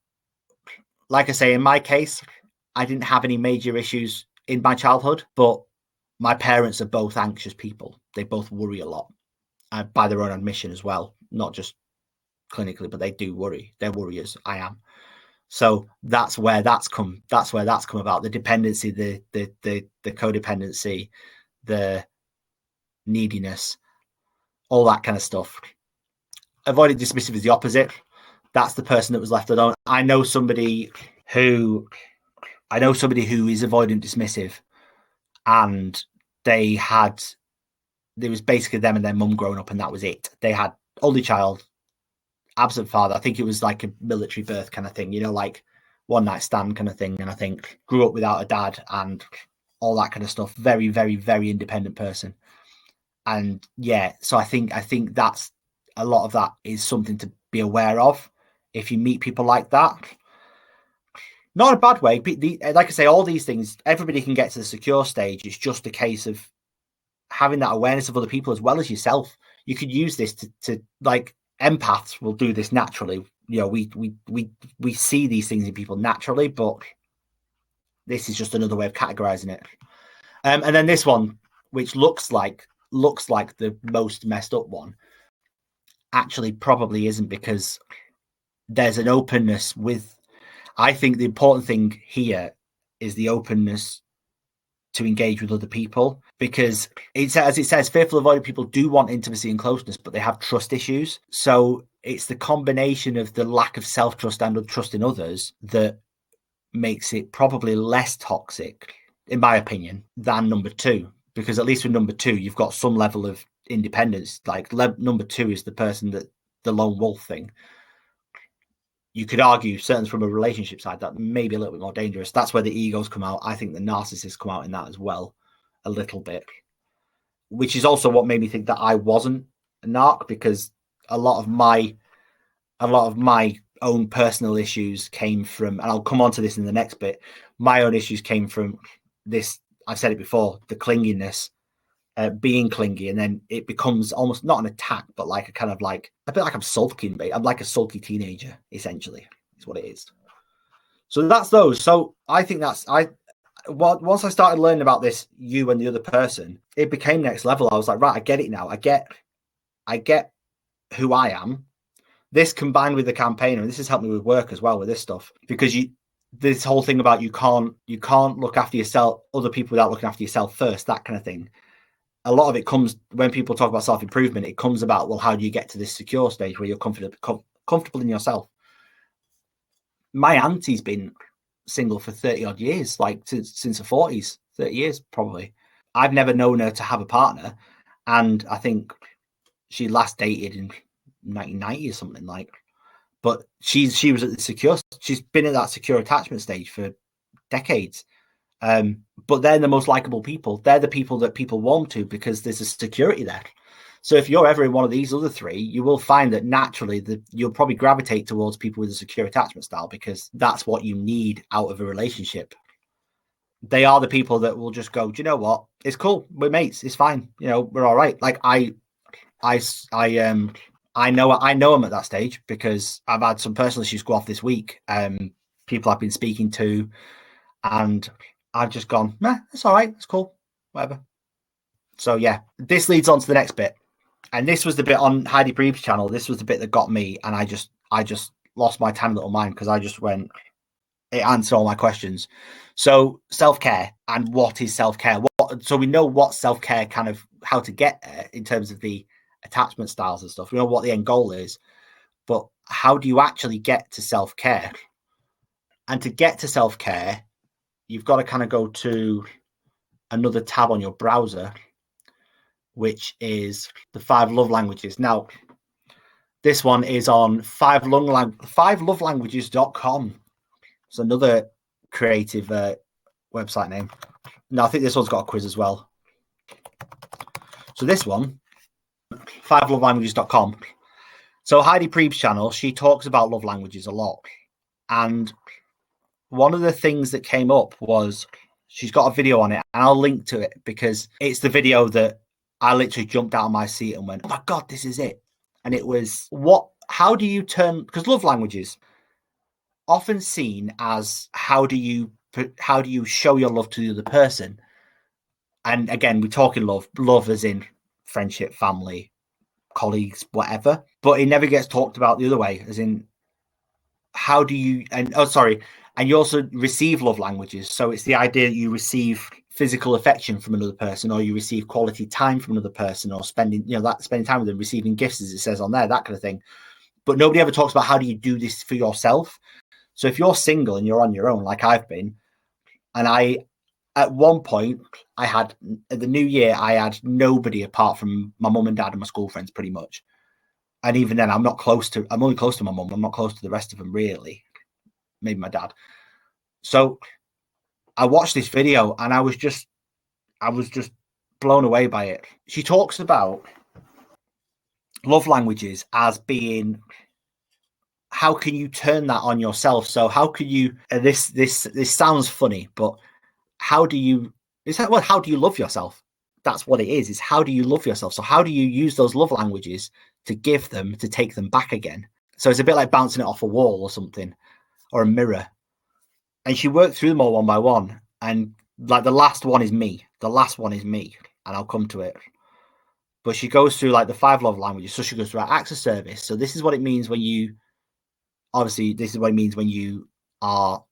like I say, in my case, I didn't have any major issues in my childhood, but my parents are both anxious people. They both worry a lot, by their own admission as well, not just clinically, but they do worry. They're worriers. I am. So that's where that's come about. The dependency, the codependency, the neediness, all that kind of stuff. Avoidant dismissive is the opposite. That's the person that was left alone. I know somebody who is avoidant dismissive, and there was basically them and their mum growing up, and that was it. They had only child, absent father. I think it was like a military birth kind of thing, like one night stand kind of thing. And I think grew up without a dad and all that kind of stuff. Very, very, very independent person. And yeah, so I think that's a lot of that is something to be aware of if you meet people like that. Not in a bad way. Like I say, all these things, everybody can get to the secure stage. It's just a case of having that awareness of other people as well as yourself. You could use this to like, empaths will do this naturally. We see these things in people naturally, but this is just another way of categorizing it. And then this one, which looks like the most messed up one, actually probably isn't, because there's an openness with. I think the important thing here is the openness to engage with other people, because it says fearful avoidant people do want intimacy and closeness, but they have trust issues. So it's the combination of the lack of self-trust and trust in others that makes it probably less toxic, in my opinion, than number 2. Because at least with number 2, you've got some level of independence. Like number 2 is the person that the lone wolf thing. You could argue, certainly from a relationship side, that may be a little bit more dangerous. That's where the egos come out. I think the narcissists come out in that as well, a little bit, which is also what made me think that I wasn't a narc, because a lot of my own personal issues came from, and I'll come on to this in the next bit, my own issues came from this. I've said it before, the clinginess, being clingy, and then it becomes almost not an attack, but like a kind of like a bit like I'm sulking. I'm like a sulky teenager, essentially, is what it is. So that's those. So I think once I started learning about this, you and the other person, it became next level. I was like, right, I get it now. I get who I am. This combined with the campaigner, and this has helped me with work as well with this stuff, because this whole thing about you can't look after yourself, other people, without looking after yourself first, that kind of thing. A lot of it comes when people talk about self-improvement. It comes about, well, how do you get to this secure stage where you're comfortable in yourself? My auntie's been single for 30 odd years, like since her 40s, 30 years probably. I've never known her to have a partner, and I think she last dated in 1990 or something like. But she was at the secure. She's been at that secure attachment stage for decades. But they're the most likable people. They're the people that people warm to because there's a security there. So if you're ever in one of these other three, you will find that naturally you'll probably gravitate towards people with a secure attachment style, because that's what you need out of a relationship. They are the people that will just go, do you know what? It's cool. We're mates. It's fine. You know, we're all right. Like I know I'm at that stage because I've had some personal issues go off this week. People I've been speaking to, and I've just gone, nah, it's all right. It's cool. Whatever. So yeah, this leads on to the next bit. And this was the bit on Heidi Preeb's channel. This was the bit that got me, and I just lost my tiny little mind because I just went, it answered all my questions. So self-care, and what is self-care? So we know what self-care, kind of how to get there in terms of the attachment styles and stuff. We know what the end goal is, but how do you actually get to self-care? And to get to self-care, you've got to kind of go to another tab on your browser, which is the 5 love languages. Now, this one is on 5lovelanguages.com. It's another creative website name. No, I think this one's got a quiz as well. So this one, 5lovelanguages.com. So Heidi Preeb's channel, she talks about love languages a lot. And one of the things that came up was she's got a video on it, and I'll link to it because it's the video that I literally jumped out of my seat and went, oh my God, this is it. And it was, how do you turn, because love languages often seen as how do you show your love to the other person? And again, we're talking love as in friendship, family, colleagues, whatever, but it never gets talked about the other way, as in how do you, and you also receive love languages. So it's the idea that you receive physical affection from another person, or you receive quality time from another person, or spending time with them, receiving gifts, as it says on there, that kind of thing. But nobody ever talks about how do you do this for yourself. So if you're single and you're on your own, like I've been, and at one point, at the new year, I had nobody apart from my mum and dad and my school friends, pretty much. And even then, I'm only close to my mum. I'm not close to the rest of them, really. Maybe my dad. So I watched this video and I was just blown away by it. She talks about love languages as being, how can you turn that on yourself? So how can you, this sounds funny, but how do you love yourself? That's what it is how do you love yourself? So how do you use those love languages to give them, to take them back again? So it's a bit like bouncing it off a wall or something, or a mirror. And she worked through them all one by one. And like the last one is me. And I'll come to it. But she goes through like the 5 love languages. So she goes through acts of service. So this is what it means when you are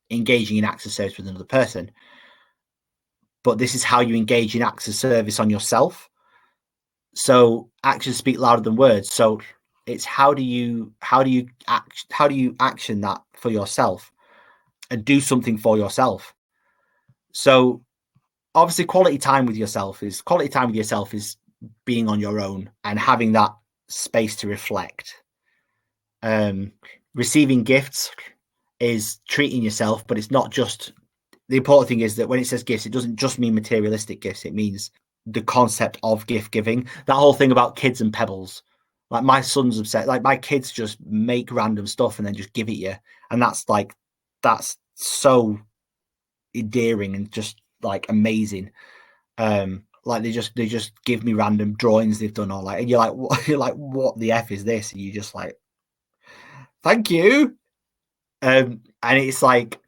engaging in acts of service with another person. But this is how you engage in acts of service on yourself. So actions speak louder than words. So it's how do you action that for yourself and do something for yourself. So obviously quality time with yourself is being on your own and having that space to reflect. Receiving gifts is treating yourself, but it's not just, the important thing is that when it says gifts, it doesn't just mean materialistic gifts. It means the concept of gift giving. That whole thing about kids and pebbles. Like my son's upset. Like my kids just make random stuff and then just give it you. And that's so endearing and just like amazing. Like they just give me random drawings they've done, or like, and you're like, what the F is this? And you just like, thank you. And it's like,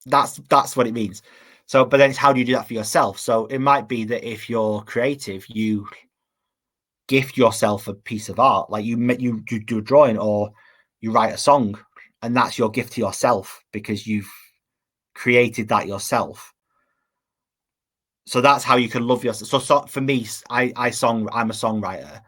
that's what it means. So, but then it's how do you do that for yourself? So it might be that if you're creative, you gift yourself a piece of art, like you do a drawing or you write a song, and that's your gift to yourself because you've created that yourself. So that's how you can love yourself. So for me, I'm a songwriter.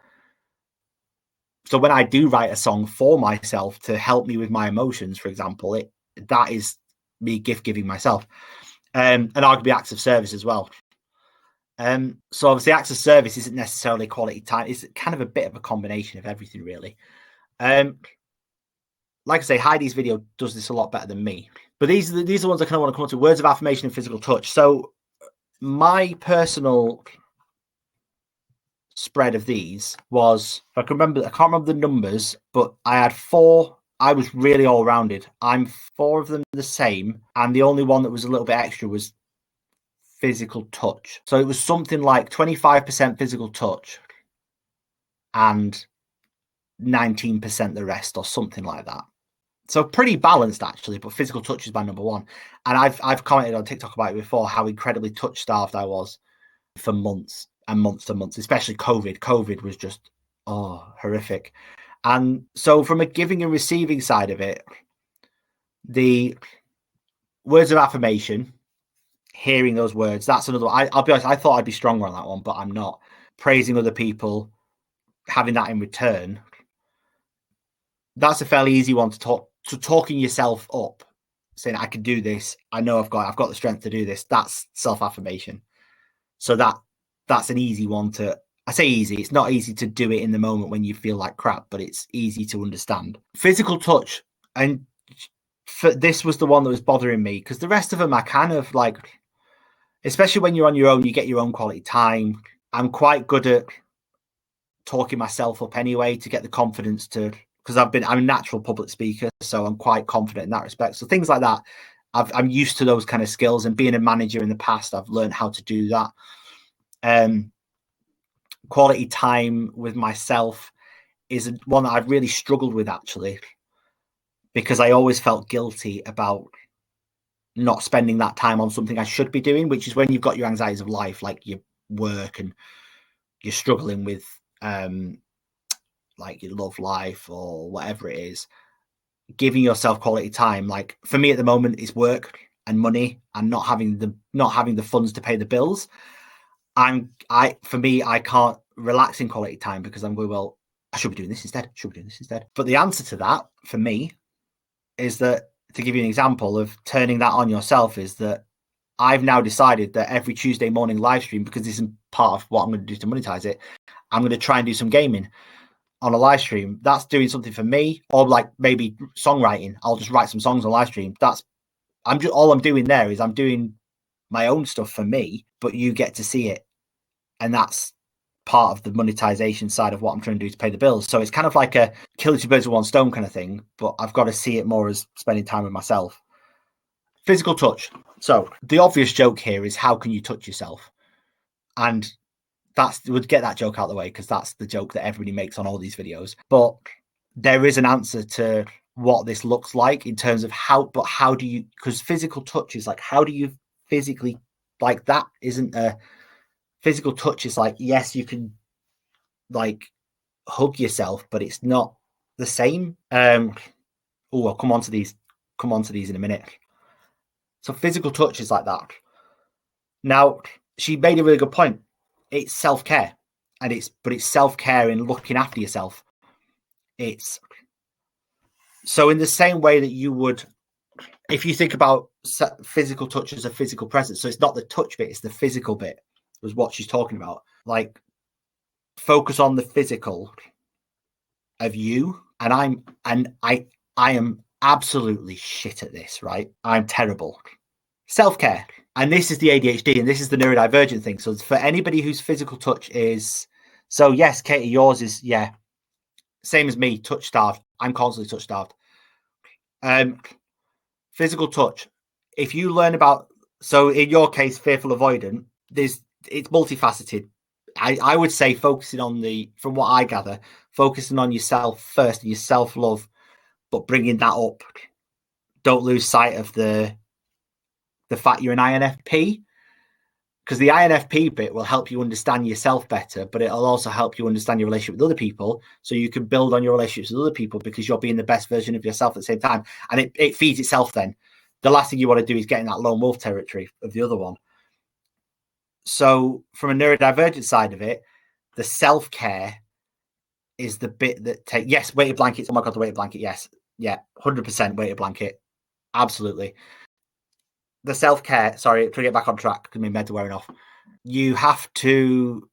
So when I do write a song for myself to help me with my emotions, for example, that is me gift giving myself. And arguably acts of service as well. So obviously acts of service isn't necessarily quality time. It's kind of a bit of a combination of everything, really. Like I say, Heidi's video does this a lot better than me. But these are the ones I kind of want to come on to. Words of affirmation and physical touch. So my personal spread of these was, if I can remember, I can't remember the numbers, but I had 4. I was really all rounded. I'm 4 of them the same, and the only one that was a little bit extra was physical touch. So it was something like 25% physical touch and 19% the rest, or something like that. So pretty balanced actually, but physical touch is my number 1. And I've commented on TikTok about it before, how incredibly touch starved I was for months and months and months, especially COVID. COVID was just horrific. And so from a giving and receiving side of it, the words of affirmation, hearing those words, that's another one. I'll be honest, I thought I'd be stronger on that one, but I'm not. Praising other people, having that in return, that's a fairly easy one to talk. So talking yourself up, saying I can do this, I know I've got the strength to do this, that's self-affirmation. So that's an easy one to, I say easy, it's not easy to do it in the moment when you feel like crap, but it's easy to understand. Physical touch, and this was the one that was bothering me, because the rest of them are kind of like, especially when you're on your own, you get your own quality time. I'm quite good at talking myself up anyway to get the confidence to, because I'm a natural public speaker, so I'm quite confident in that respect. So things like that, I'm used to those kind of skills, and being a manager in the past, I've learned how to do that. Quality time with myself is one that I've really struggled with, actually, because I always felt guilty about not spending that time on something I should be doing, which is when you've got your anxieties of life, like your work, and you're struggling with like your love life or whatever it is, giving yourself quality time. Like for me at the moment, is work and money, and not having the funds to pay the bills. For me, I can't relax in quality time because I'm going, well, I should be doing this instead. But the answer to that for me is that, to give you an example of turning that on yourself, is that I've now decided that every Tuesday morning live stream, because this is part of what I'm going to do to monetize it, I'm going to try and do some gaming on a live stream. That's doing something for me. Or like maybe songwriting, I'll just write some songs on live stream. All I'm doing there is I'm doing my own stuff for me, but you get to see it, and that's part of the monetization side of what I'm trying to do to pay the bills. So it's kind of like a kill 2 birds with 1 stone kind of thing, but I've got to see it more as spending time with myself. Physical touch. So the obvious joke here is, how can you touch yourself? And would get that joke out of the way, because that's the joke that everybody makes on all these videos. But there is an answer to what this looks like in terms of how do you, because physical touch is like, how do you physically, like, that isn't a physical touch. Is like, yes, you can like hug yourself, but it's not the same. I'll come on to these in a minute. So physical touch is like that. Now, she made a really good point. It's self-care, but it's self-care in looking after yourself. It's so in the same way that you would, if you think about physical touch as a physical presence, so it's not the touch bit, it's the physical bit, was what she's talking about. Like, focus on the physical of you. And I am absolutely shit at this, right? I'm terrible. Self-care. And this is the ADHD, and this is the neurodivergent thing. So for anybody whose physical touch is, so yes, Katie, yours is, yeah, same as me, touch starved. I'm constantly touch starved. Physical touch. If you learn about, so in your case, fearful avoidant, it's multifaceted. I would say focusing on from what I gather, focusing on yourself first and your self-love, but bringing that up. Don't lose sight of the fact you're an INFP, because the INFP bit will help you understand yourself better, but it'll also help you understand your relationship with other people, so you can build on your relationships with other people, because you're being the best version of yourself at the same time, and it feeds itself. Then the last thing you want to do is get in that lone wolf territory of the other one. So from a neurodivergent side of it, the self-care is the bit that yes, weighted blankets. Oh my God, the weighted blanket. Yes. Yeah. 100% weighted blanket. Absolutely. The self-care, sorry, to get back on track because my meds are wearing off. You have to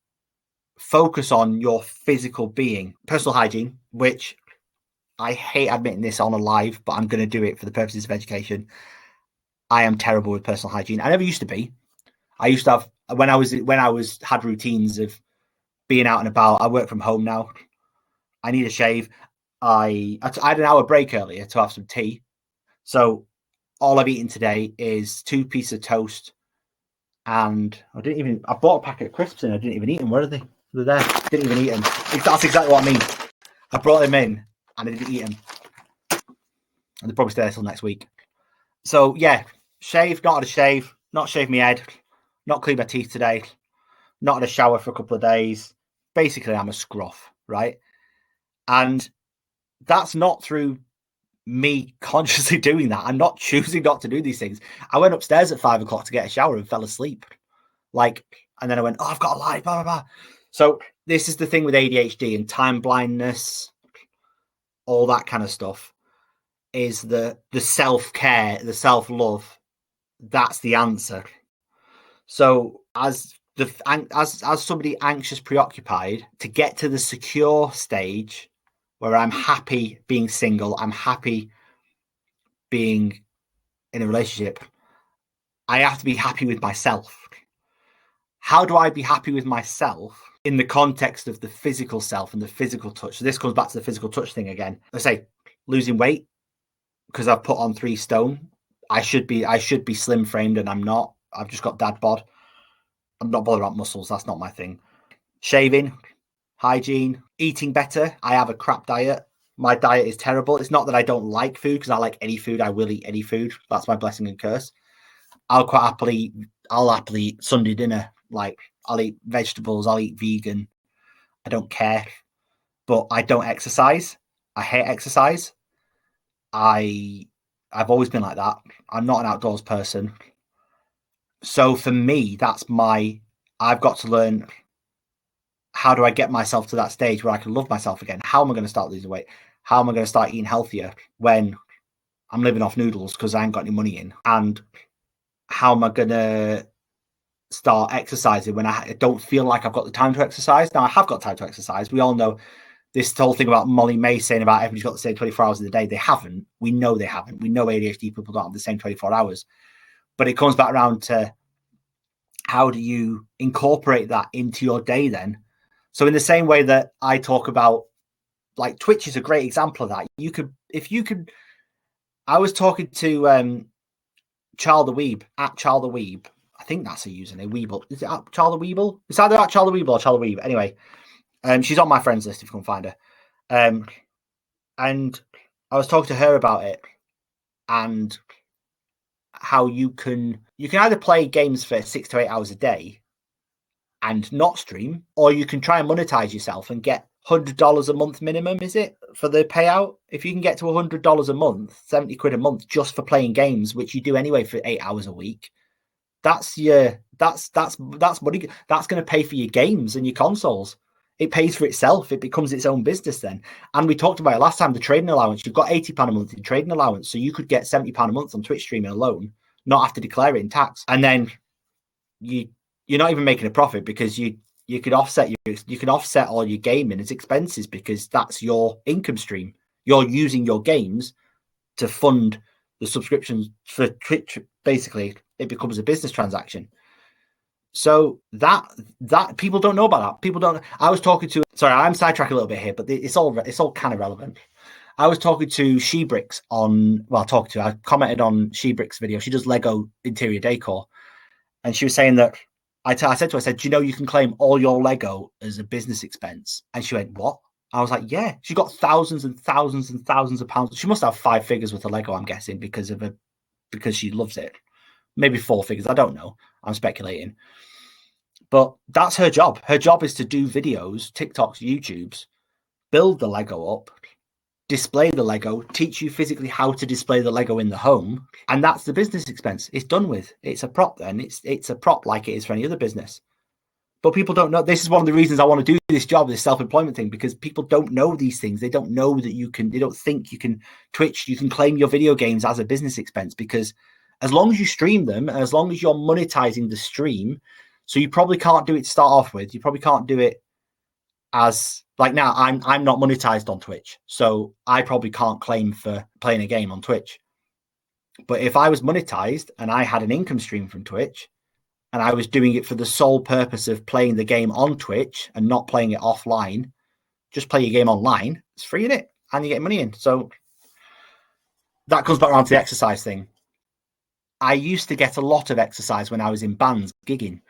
focus on your physical being. Personal hygiene, which I hate admitting this on a live, but I'm going to do it for the purposes of education. I am terrible with personal hygiene. I never used to be. I used to have, when I had routines of being out and about. I work from home now. I need a shave. I had an hour break earlier to have some tea. So all I've eaten today is 2 pieces of toast, and I bought a packet of crisps and I didn't even eat them. Where are they? They're there. Didn't even eat them. That's exactly what I mean. I brought them in and I didn't eat them. And they'll probably stay there till next week. So yeah, shave, not had a shave, not shaved my head, not cleaned my teeth today, not had a shower for a couple of days. Basically, I'm a scruff, right? And that's not through me consciously doing that. I'm not choosing not to do these things. I went upstairs at 5 o'clock to get a shower and fell asleep. And then I went, oh, I've got a light, blah, blah, blah. So this is the thing with ADHD and time blindness, all that kind of stuff, is the self-care, the self-love. That's the answer. So as somebody anxious, preoccupied, to get to the secure stage where I'm happy being single, I'm happy being in a relationship, I have to be happy with myself. How do I be happy with myself in the context of the physical self and the physical touch? So this comes back to the physical touch thing again. I say losing weight because I've put on 3 stone. I should be slim framed and I'm not. I've just got dad bod. I'm not bothered about muscles. That's not my thing. Shaving, hygiene, eating better. I have a crap diet. My diet is terrible. It's not that I don't like food, because I like any food. I will eat any food. That's my blessing and curse. I'll happily eat Sunday dinner. Like, I'll eat vegetables. I'll eat vegan. I don't care. But I don't exercise. I hate exercise. I've always been like that. I'm not an outdoors person. So for me, I've got to learn, how do I get myself to that stage where I can love myself again? How am I going to start losing weight? How am I going to start eating healthier when I'm living off noodles because I ain't got any money in? And how am I going to start exercising when I don't feel like I've got the time to exercise? Now, I have got time to exercise. We all know this whole thing about Molly May saying about everybody's got the same 24 hours in the day. They haven't. We know they haven't. We know ADHD people don't have the same 24 hours. But it comes back around to, how do you incorporate that into your day then? So in the same way that I talk about, like, Twitch is a great example of that. I was talking to Charles the Weeb, at Charles the Weeb. I think that's a username, Weeble. Is it at Charles the Weeble? It's either at Charles the Weeble or Charles the Weeb. Anyway, she's on my friends list if you can find her. And I was talking to her about it and how you can either play games for 6 to 8 hours a day and not stream, or you can try and monetize yourself and get $100 a month minimum, is it, for the payout? If you can get to $100 a month, 70 quid a month just for playing games, which you do anyway for 8 hours a week, that's money. That's going to pay for your games and your consoles. It pays for itself. It becomes its own business then. And we talked about it last time, the trading allowance. You've got £80 a month in trading allowance. So you could get £70 a month on Twitch streaming alone, not have to declare it in tax. And then you're not even making a profit, because you can offset all your gaming as expenses, because that's your income stream. You're using your games to fund the subscriptions for Twitch. Basically, it becomes a business transaction. So that people don't know about that. People don't. I was talking to. Sorry, I'm sidetracking a little bit here, but it's all kind of relevant. I was talking to Shebricks I commented on Shebricks' video. She does Lego interior decor, and she was saying that I said to her, do you know you can claim all your Lego as a business expense? And she went, what? I was like, yeah. She got thousands and thousands and thousands of pounds. She must have 5 figures worth of Lego, I'm guessing, because she loves it. Maybe 4 figures. I don't know. I'm speculating. But that's her job. Her job is to do videos, TikToks, YouTubes, build the Lego up, display the Lego, teach you physically how to display the Lego in the home. And that's the business expense. It's done with. It's a prop then. It's a prop like it is for any other business. But people don't know. This is one of the reasons I want to do this job, this self-employment thing, because people don't know these things. They don't know that they don't think you can Twitch, you can claim your video games as a business expense, because as long as you stream them, and as long as you're monetizing the stream, so you probably can't do it to start off with. You probably can't do it as, like, now I'm not monetized on Twitch, so I probably can't claim for playing a game on Twitch. But if I was monetized and I had an income stream from Twitch, and I was doing it for the sole purpose of playing the game on Twitch and not playing it offline, just play your game online. It's free, in it, and you get money in. So that comes back around to the exercise thing. I used to get a lot of exercise when I was in bands gigging.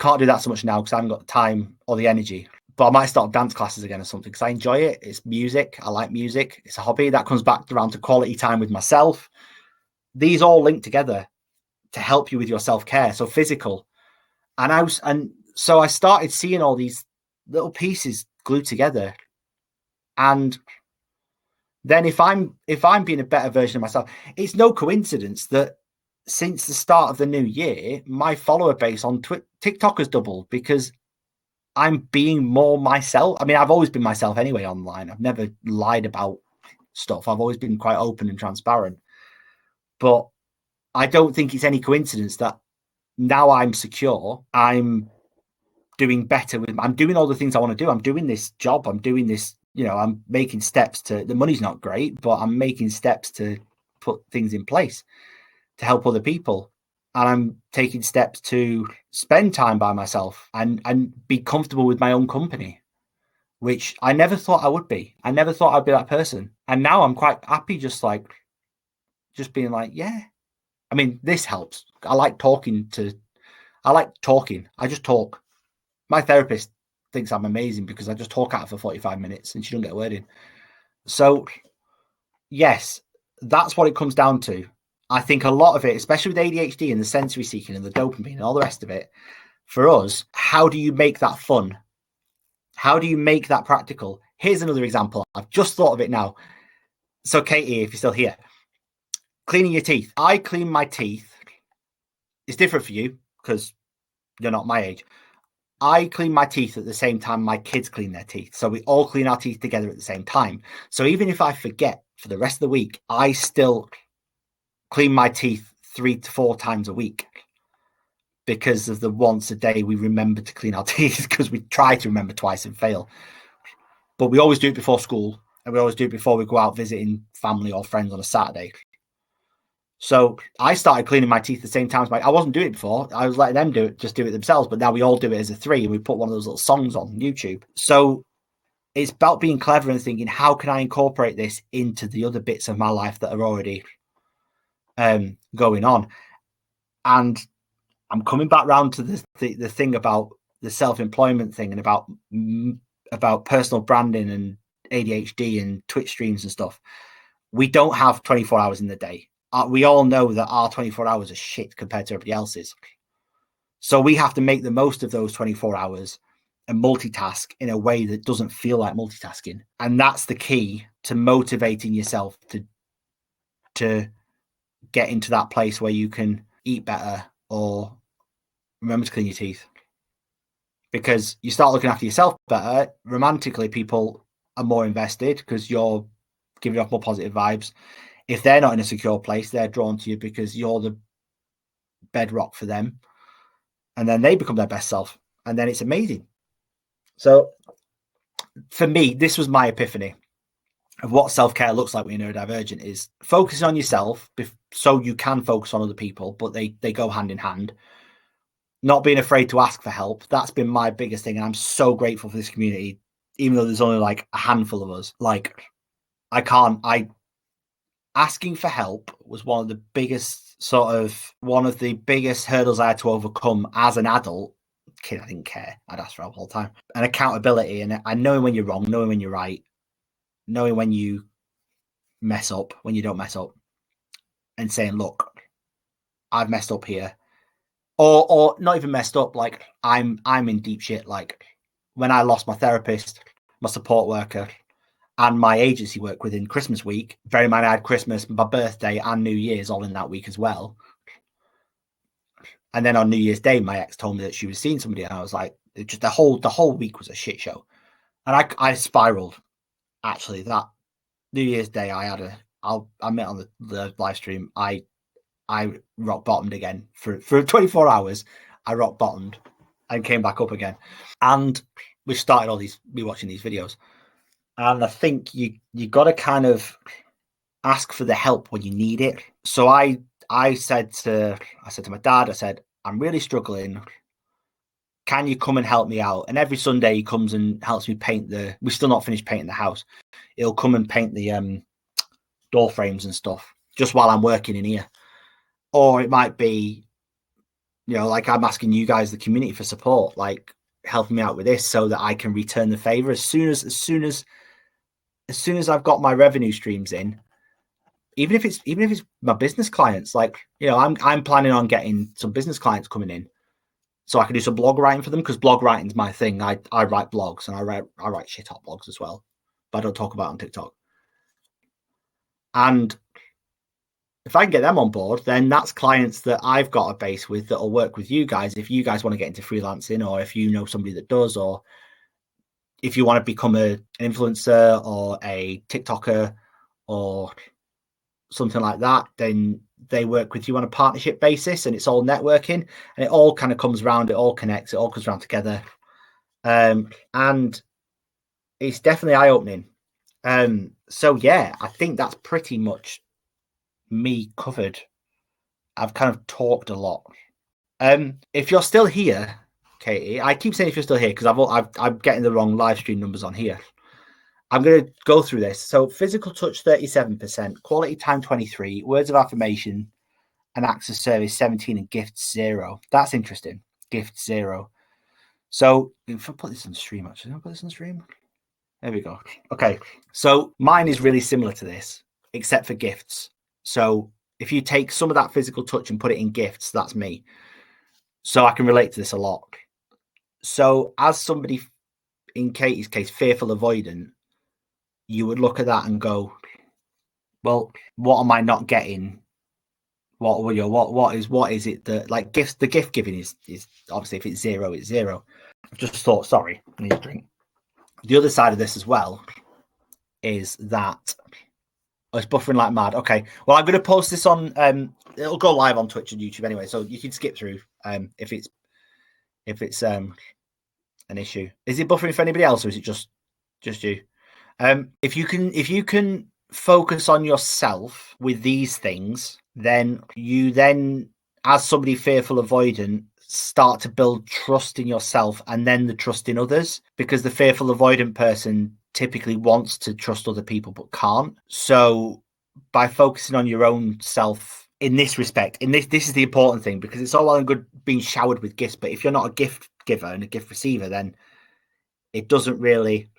Can't do that so much now because I haven't got the time or the energy. But I might start dance classes again or something because I enjoy it. It's music. I like music. It's a hobby. That comes back around to quality time with myself. These all link together to help you with your self-care. So physical. And so I started seeing all these little pieces glued together. And then if I'm being a better version of myself, it's no coincidence that since the start of the new year, my follower base on TikTok has doubled because I'm being more myself. I mean, I've always been myself anyway online. I've never lied about stuff. I've always been quite open and transparent. But I don't think it's any coincidence that now I'm secure. I'm doing better I'm doing all the things I want to do. I'm doing this job. I'm doing this, I'm making steps the money's not great, but I'm making steps to put things in place to help other people. And I'm taking steps to spend time by myself and be comfortable with my own company, which I never thought I would be. I never thought I'd be that person. And now I'm quite happy just being like, yeah. I mean, this helps. I like talking. I just talk. My therapist thinks I'm amazing because I just talk at her for 45 minutes and she don't get a word in. So, yes, that's what it comes down to. I think a lot of it, especially with ADHD and the sensory seeking and the dopamine and all the rest of it, for us, how do you make that fun? How do you make that practical? Here's another example. I've just thought of it now. So, Katie, if you're still here, cleaning your teeth. I clean my teeth. It's different for you because you're not my age. I clean my teeth at the same time my kids clean their teeth. So we all clean our teeth together at the same time. So even if I forget for the rest of the week, I still clean my teeth 3 to 4 times a week because of the once a day we remember to clean our teeth, because we try to remember twice and fail. But we always do it before school, and we always do it before we go out visiting family or friends on a Saturday. So I started cleaning my teeth at the same time as I wasn't doing it before. I was letting them do it themselves, but now we all do it as a 3, and we put one of those little songs on YouTube. So it's about being clever and thinking, how can I incorporate this into the other bits of my life that are already going on? And I'm coming back round to the thing about the self-employment thing and about personal branding and ADHD and Twitch streams and stuff. We don't have 24 hours in the day. We all know that our 24 hours are shit compared to everybody else's. So we have to make the most of those 24 hours and multitask in a way that doesn't feel like multitasking. And that's the key to motivating yourself to get into that place where you can eat better or remember to clean your teeth. Because you start looking after yourself better. Romantically, people are more invested because you're giving off more positive vibes. If they're not in a secure place, they're drawn to you because you're the bedrock for them. And then they become their best self. And then it's amazing. So for me, this was my epiphany of what self-care looks like when you're neurodivergent, is focusing on yourself so you can focus on other people, but they go hand in hand. Not being afraid to ask for help. That's been my biggest thing. And I'm so grateful for this community, even though there's only like a handful of us. Like, asking for help was one of the biggest hurdles I had to overcome as an adult. Kid, I didn't care. I'd ask for help all the time. And accountability and knowing when you're wrong, knowing when you're right, knowing when you mess up, when you don't mess up, and saying, look, I've messed up here. Or not even messed up, like I'm in deep shit. Like when I lost my therapist, my support worker, and my agency work within Christmas week. Bear in mind, I had Christmas, my birthday, and New Year's all in that week as well. And then on New Year's Day, my ex told me that she was seeing somebody, and I was like, just the whole week was a shit show. And I spiraled. Actually, that New Year's Day, I met on the live stream. I rock bottomed again for 24 hours. I rock bottomed and came back up again. And we started me watching these videos. And I think you got to kind of ask for the help when you need it. So I said to my dad, I said, I'm really struggling. Can you come and help me out? And every Sunday he comes and helps me paint we're still not finished painting the house. He'll come and paint the door frames and stuff just while I'm working in here. Or it might be, like I'm asking you guys, the community, for support, like helping me out with this so that I can return the favor as soon as I've got my revenue streams in. Even if it's my business clients, like, I'm planning on getting some business clients coming in so I can do some blog writing for them, because blog writing's my thing. I write blogs, and I write shit hot blogs as well, but I don't talk about it on TikTok. And if I can get them on board, then that's clients that I've got a base with that will work with you guys if you guys want to get into freelancing, or if you know somebody that does, or if you want to become an influencer or a TikToker or something like that, then they work with you on a partnership basis, and it's all networking, and it all kind of comes around, it all connects, it all comes around together. And it's definitely eye-opening. So yeah, I think that's pretty much me covered. I've kind of talked a lot. If you're still here, Katie, I keep saying if you're still here because I'm getting the wrong live stream numbers on here. I'm going to go through this. So physical touch, 37%, quality time, 23, words of affirmation and acts of service, 17, and gifts, 0. That's interesting. Gifts, 0. So if I put this on stream, actually, I'll put this on stream. There we go. Okay. So mine is really similar to this, except for gifts. So if you take some of that physical touch and put it in gifts, that's me. So I can relate to this a lot. So as somebody, in Katie's case, fearful avoidant, you would look at that and go, well, what am I not getting? What is it that, like, gifts? The gift giving is obviously, if it's 0, it's 0. I've just thought, sorry, I need a drink. The other side of this as well is that it's buffering like mad. Okay, well, I'm going to post this on. It'll go live on Twitch and YouTube anyway, so you can skip through if it's an issue. Is it buffering for anybody else, or is it just you? If you can focus on yourself with these things, then you as somebody fearful avoidant, start to build trust in yourself and then the trust in others, because the fearful avoidant person typically wants to trust other people but can't. So by focusing on your own self in this respect, this is the important thing, because it's all well and good being showered with gifts, but if you're not a gift giver and a gift receiver, then it doesn't really.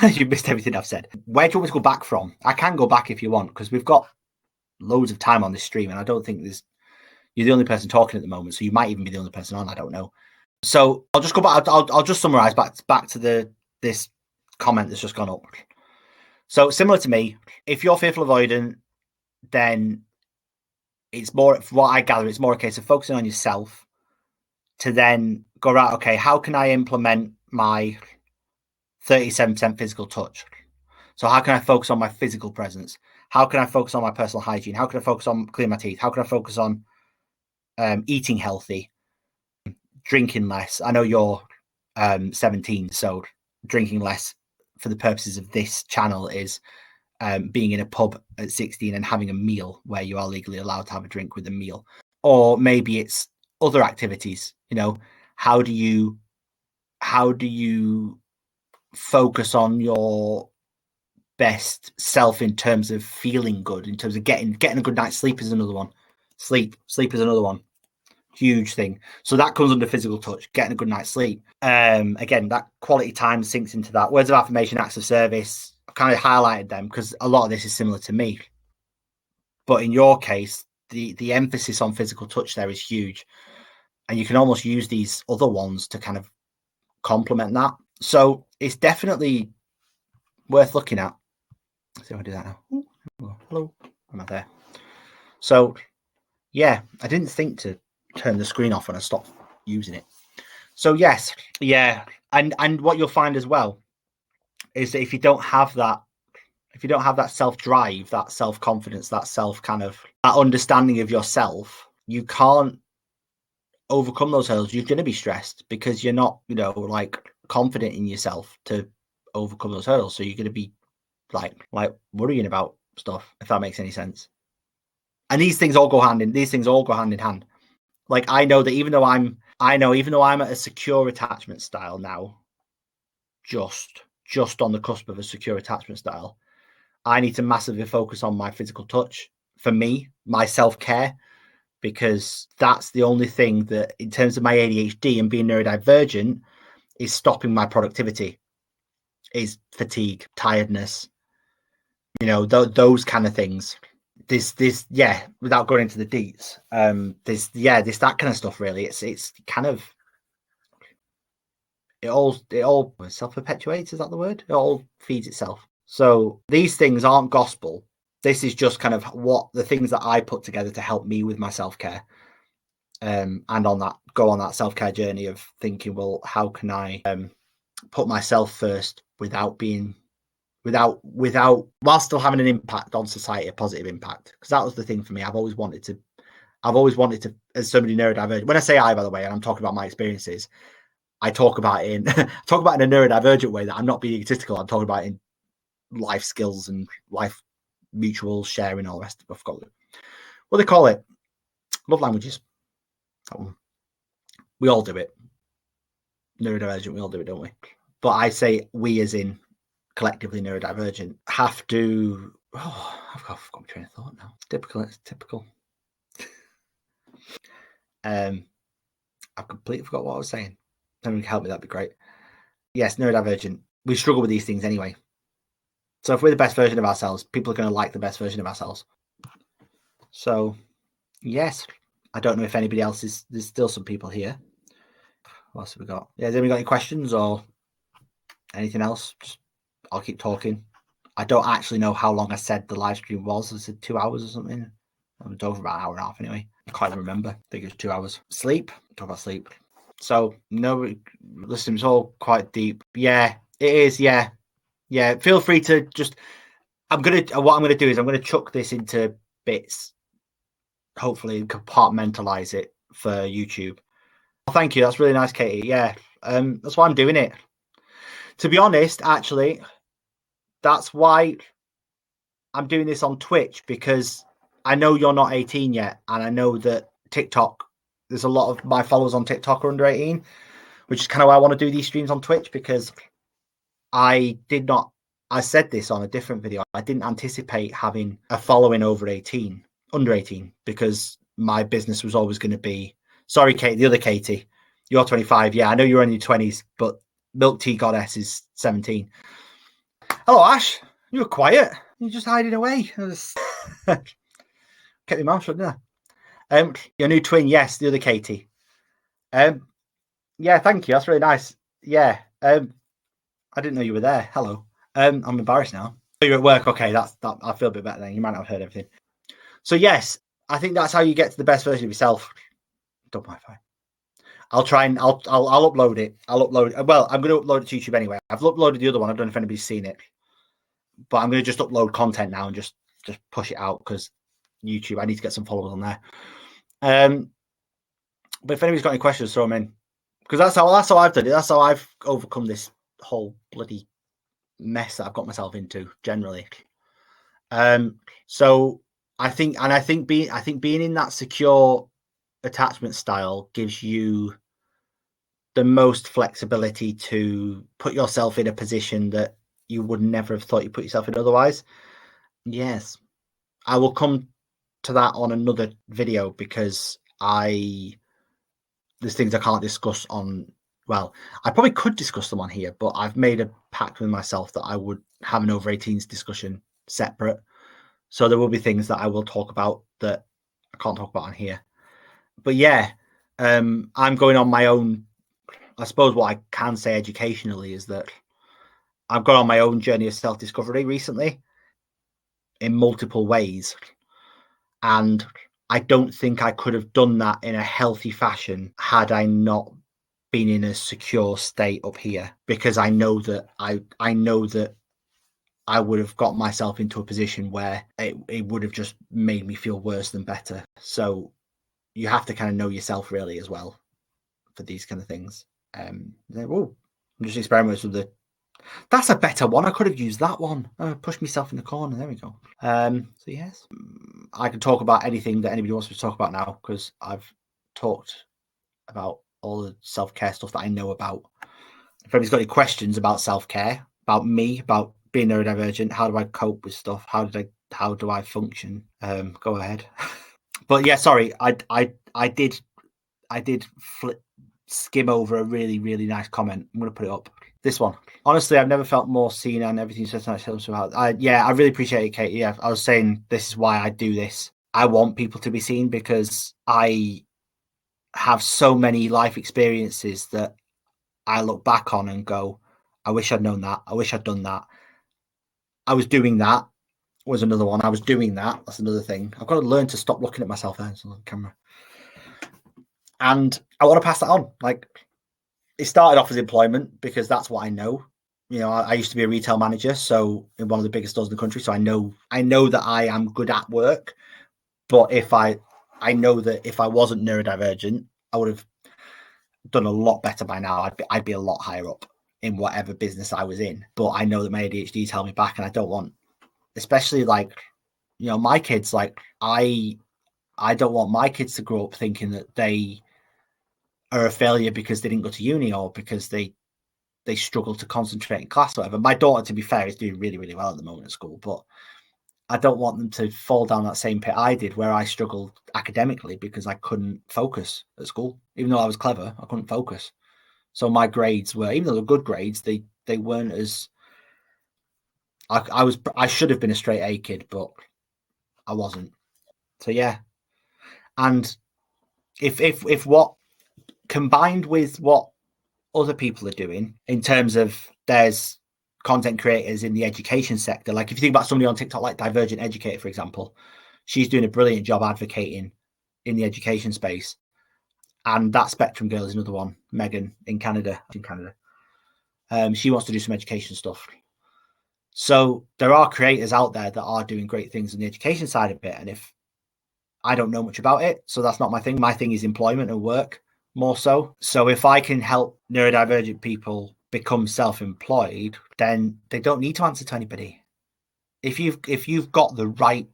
You missed everything I've said. Where do you want me to go back from? I can go back if you want, because we've got loads of time on this stream, and I don't think you're the only person talking at the moment, so you might even be the only person on. I don't know. So I'll just go back. I'll just summarize back to this comment that's just gone up. So similar to me, if you're fearful avoidant, then it's more, from what I gather, it's more a case of focusing on yourself to then go, right, okay, how can I implement my 37% physical touch? So how can I focus on my physical presence? How can I focus on my personal hygiene? How can I focus on cleaning my teeth? How can I focus on eating healthy, drinking less? I know you're 17, so drinking less for the purposes of this channel is being in a pub at 16 and having a meal where you are legally allowed to have a drink with a meal. Or maybe it's other activities. How do you focus on your best self in terms of feeling good, in terms of getting a good night's sleep is another one. Sleep is another one. Huge thing. So that comes under physical touch, getting a good night's sleep. Again, that quality time sinks into that. Words of affirmation, acts of service, I've kind of highlighted them because a lot of this is similar to me. But in your case, the emphasis on physical touch there is huge. And you can almost use these other ones to kind of complement that. So it's definitely worth looking at. Let's see if I do that now. Ooh, hello. I'm not there. So yeah, I didn't think to turn the screen off when I stopped using it. So yes, yeah. And what you'll find as well is that if you don't have that self-drive, that self-confidence, that that understanding of yourself, you can't overcome those hurdles. You're going to be stressed because you're not, like confident in yourself to overcome those hurdles. So you're going to be like worrying about stuff, if that makes any sense. And these things all go hand in hand. Like, I know that even though I'm at a secure attachment style now, just on the cusp of a secure attachment style, I need to massively focus on my physical touch. For me, my self-care, because that's the only thing that, in terms of my ADHD and being neurodivergent, is stopping my productivity, is fatigue, tiredness, those kind of things. This without going into the deets, that kind of stuff. Really, it's kind of, it all self-perpetuates. Is that the word? It all feeds itself. So these things aren't gospel. This is just kind of what the things that I put together to help me with my self-care, and go on that self-care journey of thinking, well, how can I put myself first without while still having an impact on society, a positive impact? Because that was the thing for me. I've always wanted to, as somebody neurodivergent. When I say I, by the way, and I'm talking about my experiences, I talk about it in a neurodivergent way, that I'm not being egotistical. I'm talking about it in life skills and life mutual sharing, all the rest. I forgot what they call it. Love languages. That one. We all do it. Neurodivergent, we all do it, don't we? But I say we, as in collectively neurodivergent, have to. Oh, I've got my train of thought now. It's typical. I've completely forgot what I was saying. Someone can help me, that'd be great. Yes, neurodivergent. We struggle with these things anyway. So if we're the best version of ourselves, people are going to like the best version of ourselves. So, yes, I don't know if anybody else is. There's still some people here. What else have we got? Yeah, has anybody got any questions or anything else? I'll keep talking. I don't actually know how long I said the live stream was. I said 2 hours or something. I'm talking about an hour and a half anyway. I can't remember. I think it was 2 hours. Sleep. Talk about sleep. So, no, listen, it's all quite deep. Yeah, it is. Yeah. Feel free to just. What I'm gonna do is I'm gonna chuck this into bits. Hopefully, compartmentalize it for YouTube. Oh, thank you. That's really nice, Katie. Yeah, that's why I'm doing it. To be honest, actually, that's why I'm doing this on Twitch, because I know you're not 18 yet, and I know that TikTok, there's a lot of my followers on TikTok are under 18, which is kind of why I want to do these streams on Twitch, because I said this on a different video. I didn't anticipate having a following under 18, because my business was always going to be, sorry, Kate, the other Katie, you're 25. Yeah, I know you're in your 20s, but Milk Tea Goddess is 17. Hello, Ash. You were quiet. You're just hiding away. Kept your mouth shut, didn't I? Your new twin, yes, the other Katie. Yeah, thank you. That's really nice. Yeah. I didn't know you were there. Hello. I'm embarrassed now. You're at work. Okay, that I feel a bit better then. You might not have heard everything. So yes, I think that's how you get to the best version of yourself. Don't mind if I'll try and I'll upload it. Well, I'm going to upload it to YouTube anyway. I've uploaded the other one. I don't know if anybody's seen it, but I'm going to just upload content now and just push it out, because YouTube, I need to get some followers on there. But if anybody's got any questions, throw them in, because that's how I've done it. That's how I've overcome this whole bloody mess that I've got myself into generally. So I think being in that secure attachment style gives you the most flexibility to put yourself in a position that you would never have thought you put yourself in otherwise. Yes, I will come to that on another video, because there's things I can't discuss on. Well, I probably could discuss them on here, but I've made a pact with myself that I would have an over 18s discussion separate. So there will be things that I will talk about that I can't talk about on here. But yeah, I'm going on my own. I suppose what I can say educationally is that I've gone on my own journey of self-discovery recently in multiple ways. And I don't think I could have done that in a healthy fashion had I not been in a secure state up here, because I know that I would have got myself into a position where it would have just made me feel worse than better. So you have to kind of know yourself really as well for these kind of things. I'm just experimenting with that's a better one. I could have used that one. Push myself in the corner. There we go. So yes, I can talk about anything that anybody wants me to talk about now, because I've talked about all the self-care stuff that I know about. If anybody's got any questions about self-care, about me, about being neurodivergent, how do I cope with stuff? How do I function? Go ahead. But yeah, sorry, I did skim over a really, really nice comment. I'm going to put it up. This one. Honestly, I've never felt more seen and everything says nice. I really appreciate it, Kate. Yeah, I was saying this is why I do this. I want people to be seen because I have so many life experiences that I look back on and go, I wish I'd known that. I wish I'd done that. I was doing that was another one. I was doing that. That's another thing. I've got to learn to stop looking at myself on the camera. And I want to pass that on. Like, it started off as employment because that's what I know. You know, I used to be a retail manager, so in one of the biggest stores in the country. So I know that I am good at work. But I know that if I wasn't neurodivergent, I would have done a lot better by now. I'd be a lot higher up in whatever business I was in. But I know that my ADHD's held me back, and I don't want, especially like, you know, my kids. Like, I don't want my kids to grow up thinking that they are a failure because they didn't go to uni or because they struggle to concentrate in class or whatever. My daughter, to be fair, is doing really, really well at the moment at school, but I don't want them to fall down that same pit I did where I struggled academically because I couldn't focus at school. Even though I was clever, I couldn't focus. So my grades were, even though they were good grades, they weren't as, I should have been a straight A kid, but I wasn't. So yeah. And if what combined with what other people are doing in terms of there's content creators in the education sector, like if you think about somebody on TikTok like Divergent Educator, for example, she's doing a brilliant job advocating in the education space. And that Spectrum girl is another one, Megan in Canada. She wants to do some education stuff. So there are creators out there that are doing great things on the education side of it. And if I don't know much about it, so that's not my thing. My thing is employment and work more so. So if I can help neurodivergent people become self-employed, then they don't need to answer to anybody. If you've got the right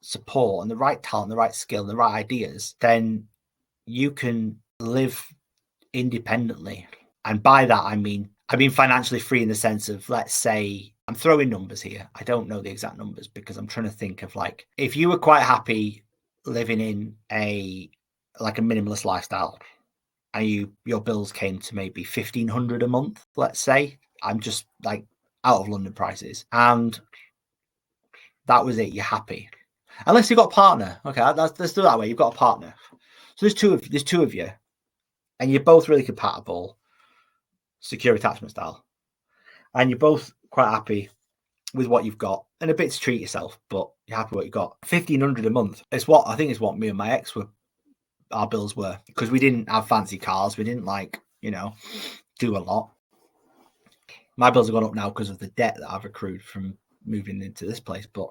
support and the right talent, the right skill, and the right ideas, then you can live independently. And by that, I mean financially free in the sense of, let's say, I'm throwing numbers here. I don't know the exact numbers because I'm trying to think of, like, if you were quite happy living in a minimalist lifestyle and your bills came to maybe $1,500 a month, let's say, I'm just like out of London prices, and that was it, you're happy. Unless you've got a partner. Okay, let's do it that way. You've got a partner. So there's two of you, and you're both really compatible, secure attachment style, and you're both quite happy with what you've got and a bit to treat yourself, but you're happy with what you got. $1,500 a month. It's what me and my ex our bills were, because we didn't have fancy cars. We didn't do a lot. My bills have gone up now because of the debt that I've accrued from moving into this place, but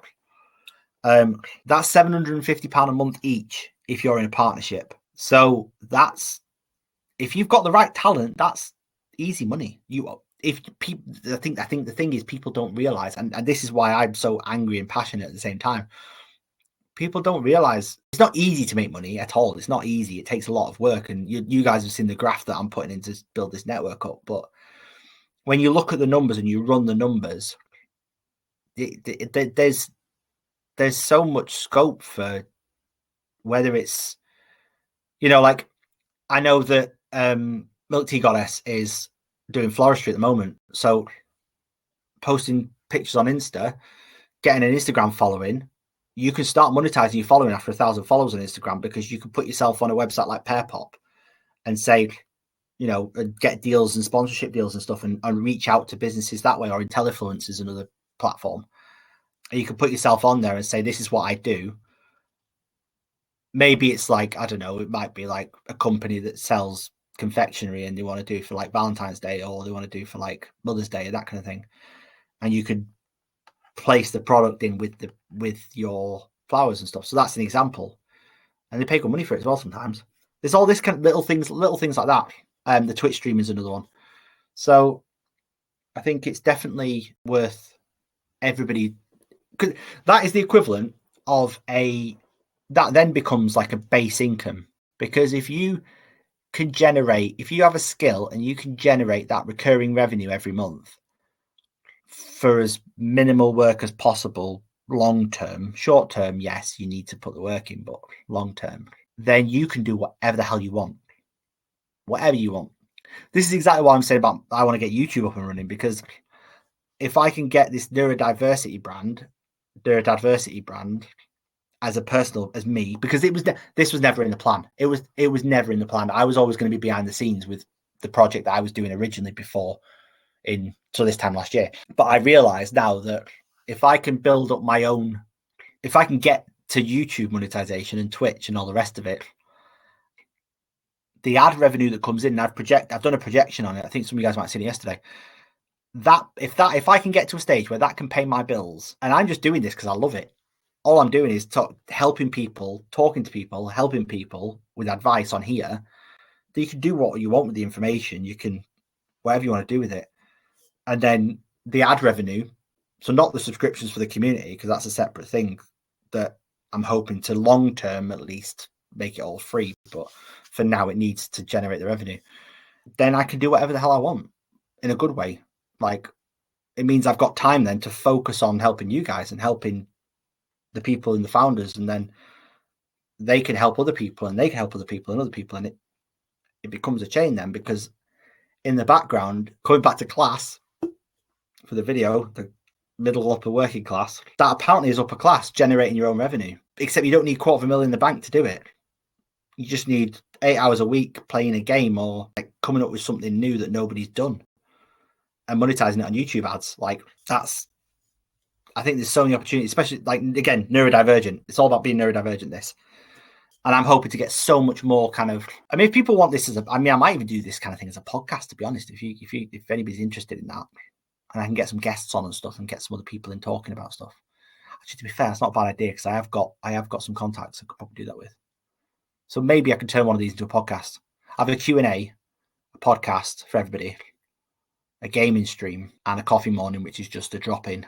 that's £750 a month each if you're in a partnership. So that's, if you've got the right talent, that's easy money. I think the thing is, people don't realize, and this is why I'm so angry and passionate at the same time. People don't realize it's not easy to make money at all. It's not easy. It takes a lot of work, and you guys have seen the graph that I'm putting in to build this network up. But when you look at the numbers and you run the numbers, there's so much scope for, whether it's, like, I know that Milk Tea Goddess is doing floristry at the moment, so posting pictures on Insta, getting an Instagram following, you can start monetizing your following after 1,000 followers on Instagram, because you can put yourself on a website like Pearpop and say, get deals and sponsorship deals and stuff, and reach out to businesses that way, or Intellifluence is another platform. And you can put yourself on there and say, this is what I do. Maybe it's like, I don't know, it might be like a company that sells confectionery and they want to do for like Valentine's Day, or they want to do for like Mother's Day, or that kind of thing. And you could place the product in with your flowers and stuff. So that's an example. And they pay good money for it as well sometimes. There's all this kind of little things like that. The Twitch stream is another one. So I think it's definitely worth everybody, because that is the equivalent of that then becomes like a base income. Because if you have a skill and you can generate that recurring revenue every month for as minimal work as possible, long term, short term, yes, you need to put the work in, but long term, then you can do whatever the hell you want. Whatever you want. This is exactly what I'm saying about I want to get YouTube up and running, because if I can get this neurodiversity brand as a personal, as me, because this was never in the plan. It was never in the plan. I was always going to be behind the scenes with the project that I was doing originally this time last year. But I realize now that if I can build up my own, if I can get to YouTube monetization and Twitch and all the rest of it, the ad revenue that comes in, I've done a projection on it. I think some of you guys might have seen it yesterday. If I can get to a stage where that can pay my bills, and I'm just doing this because I love it. All I'm doing is helping people, talking to people, helping people with advice on here. That you can do what you want with the information. You can, whatever you want to do with it. And then the ad revenue, so not the subscriptions for the community, because that's a separate thing that I'm hoping to long term at least make it all free. But for now, it needs to generate the revenue. Then I can do whatever the hell I want in a good way. Like, it means I've got time then to focus on helping you guys and helping the people and the founders, and then they can help other people and they can help other people and other people, and it becomes a chain then, because in the background, coming back to class for the video, the middle upper working class, that apparently is upper class, generating your own revenue, except you don't need $250,000 in the bank to do it. You just need 8 hours a week playing a game, or like coming up with something new that nobody's done and monetizing it on YouTube ads. Like, I think there's so many opportunities, especially, like, again, neurodivergent. It's all about being neurodivergent, this. And I'm hoping to get so much more kind of, I mean, if people want this I might even do this kind of thing as a podcast, to be honest, if anybody's interested in that, and I can get some guests on and stuff and get some other people in talking about stuff. Actually, to be fair, it's not a bad idea, because I have got some contacts I could probably do that with. So maybe I can turn one of these into a podcast. I have a Q&A, a podcast for everybody, a gaming stream, and a coffee morning, which is just a drop in.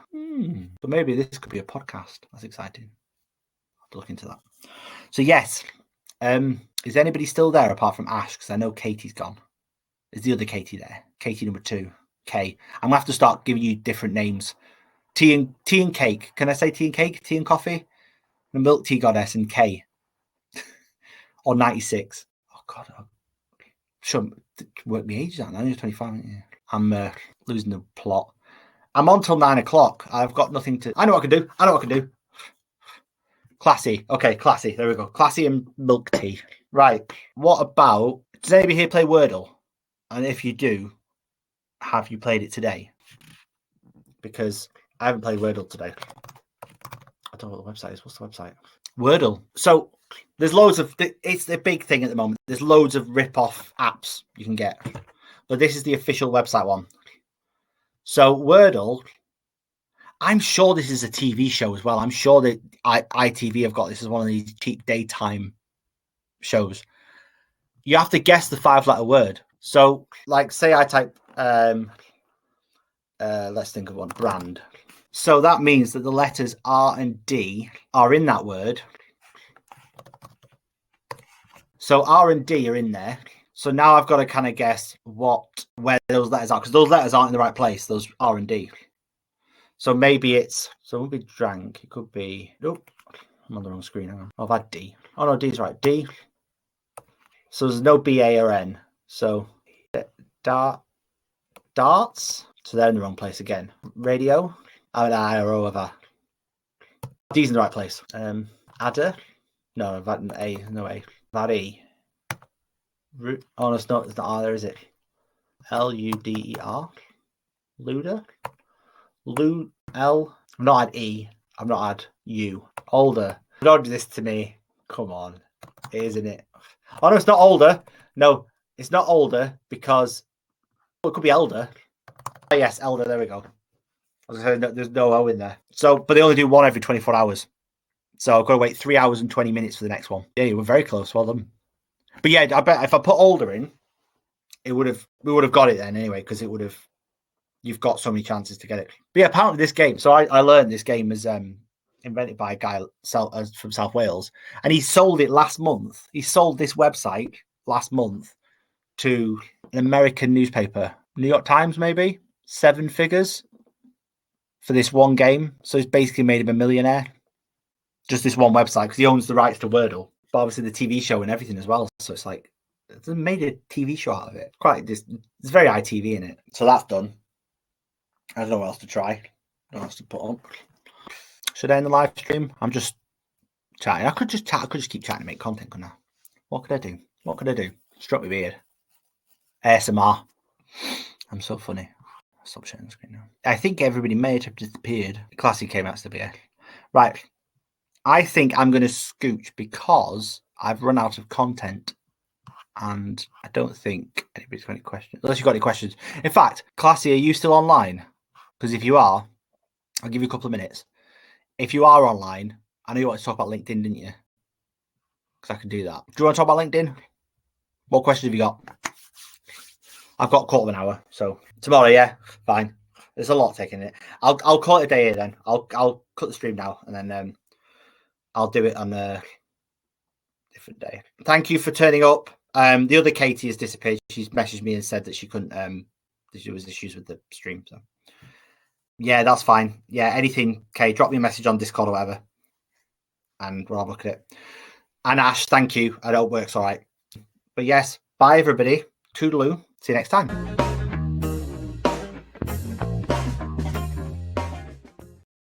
So maybe this could be a podcast. That's exciting. I'll have to look into that. So yes, is anybody still there apart from Ash? Because I know Katie's gone. Is the other Katie there? Katie number 2, K. I'm gonna have to start giving you different names. Tea and cake. Can I say tea and cake? Tea and coffee? The milk tea goddess and K. Or 96. Oh God, should work me ages out now. I'm 25. Yeah. I'm losing the plot. I'm on till 9 o'clock. I've got nothing to. I know what I can do. Classy. Okay, classy. There we go. Classy and milk tea. Right. What about, does anybody here play Wordle? And if you do, have you played it today? Because I haven't played Wordle today. I don't know what the website is. What's the website? Wordle. So there's loads of, it's the big thing at the moment. There's loads of rip-off apps you can get. But this is the official website one. So Wordle, I'm sure this is a TV show as well. I'm sure that ITV have got this as one of these cheap daytime shows. You have to guess the 5-letter word. So, like, say I type, let's think of one, brand. So that means that the letters R and D are in that word. So R and D are in there. So now I've got to kind of guess where those letters are, because those letters aren't in the right place, those R and D. So maybe it would be drank. It could be, nope, I'm on the wrong screen. Hang on. I've had D. Oh no, D's right. D. So there's no B, A, or N. So darts. So they're in the wrong place again. Radio. I or O of A. D's in the right place. Adder. No, I've had an A. No A. I've had E. Oh, no, it's not R, is it? Luder. Luder? L. I've not had E. I've not had U. Older. Don't do this to me. Come on. Isn't it? Oh, no, it's not older. No, it's not older because it could be elder. Oh, yes, elder. There we go. I was saying there's no O in there. So, but they only do one every 24 hours. So I've got to wait 3 hours and 20 minutes for the next one. Yeah, you were very close. Well done. But yeah, I bet if I put older in, we would have got it then anyway, because you've got so many chances to get it. But yeah, apparently this game, so I learned this game as invented by a guy from South Wales, and he sold it last month. He sold this website last month to an American newspaper, New York Times, maybe 7 figures for this one game. So he's basically made him a millionaire. Just this one website, because he owns the rights to Wordle, but obviously the TV show and everything as well. So it's like, they made a TV show out of it. It's very ITV in it. So that's done. I don't know what else to try. What else to put on? Should I end the live stream? I'm just chatting. I could just chat. I could just keep chatting to make content, couldn't I? What could I do? What could I do? Struck me weird. ASMR. I'm so funny. I'll stop sharing the screen now. I think everybody may have disappeared. Classy came out to be here. Right. I think I'm going to scooch because I've run out of content. And I don't think anybody's got any questions. Unless you've got any questions. In fact, Classy, are you still online? Because if you are, I'll give you a couple of minutes. If you are online, I know you want to talk about LinkedIn, didn't you? Because I can do that. Do you want to talk about LinkedIn? What questions have you got? I've got a quarter of an hour. So tomorrow, yeah, fine. There's a lot taking it. I'll call it a day here then. I'll cut the stream now and then I'll do it on a different day. Thank you for turning up. The other Katie has disappeared. She's messaged me and said that she couldn't. There was issues with the stream. So yeah, that's fine. Yeah, anything. Okay, drop me a message on Discord or whatever, and we'll have a look at it. And Ash, thank you. I know it works all right. But yes, bye everybody. Toodaloo. See you next time.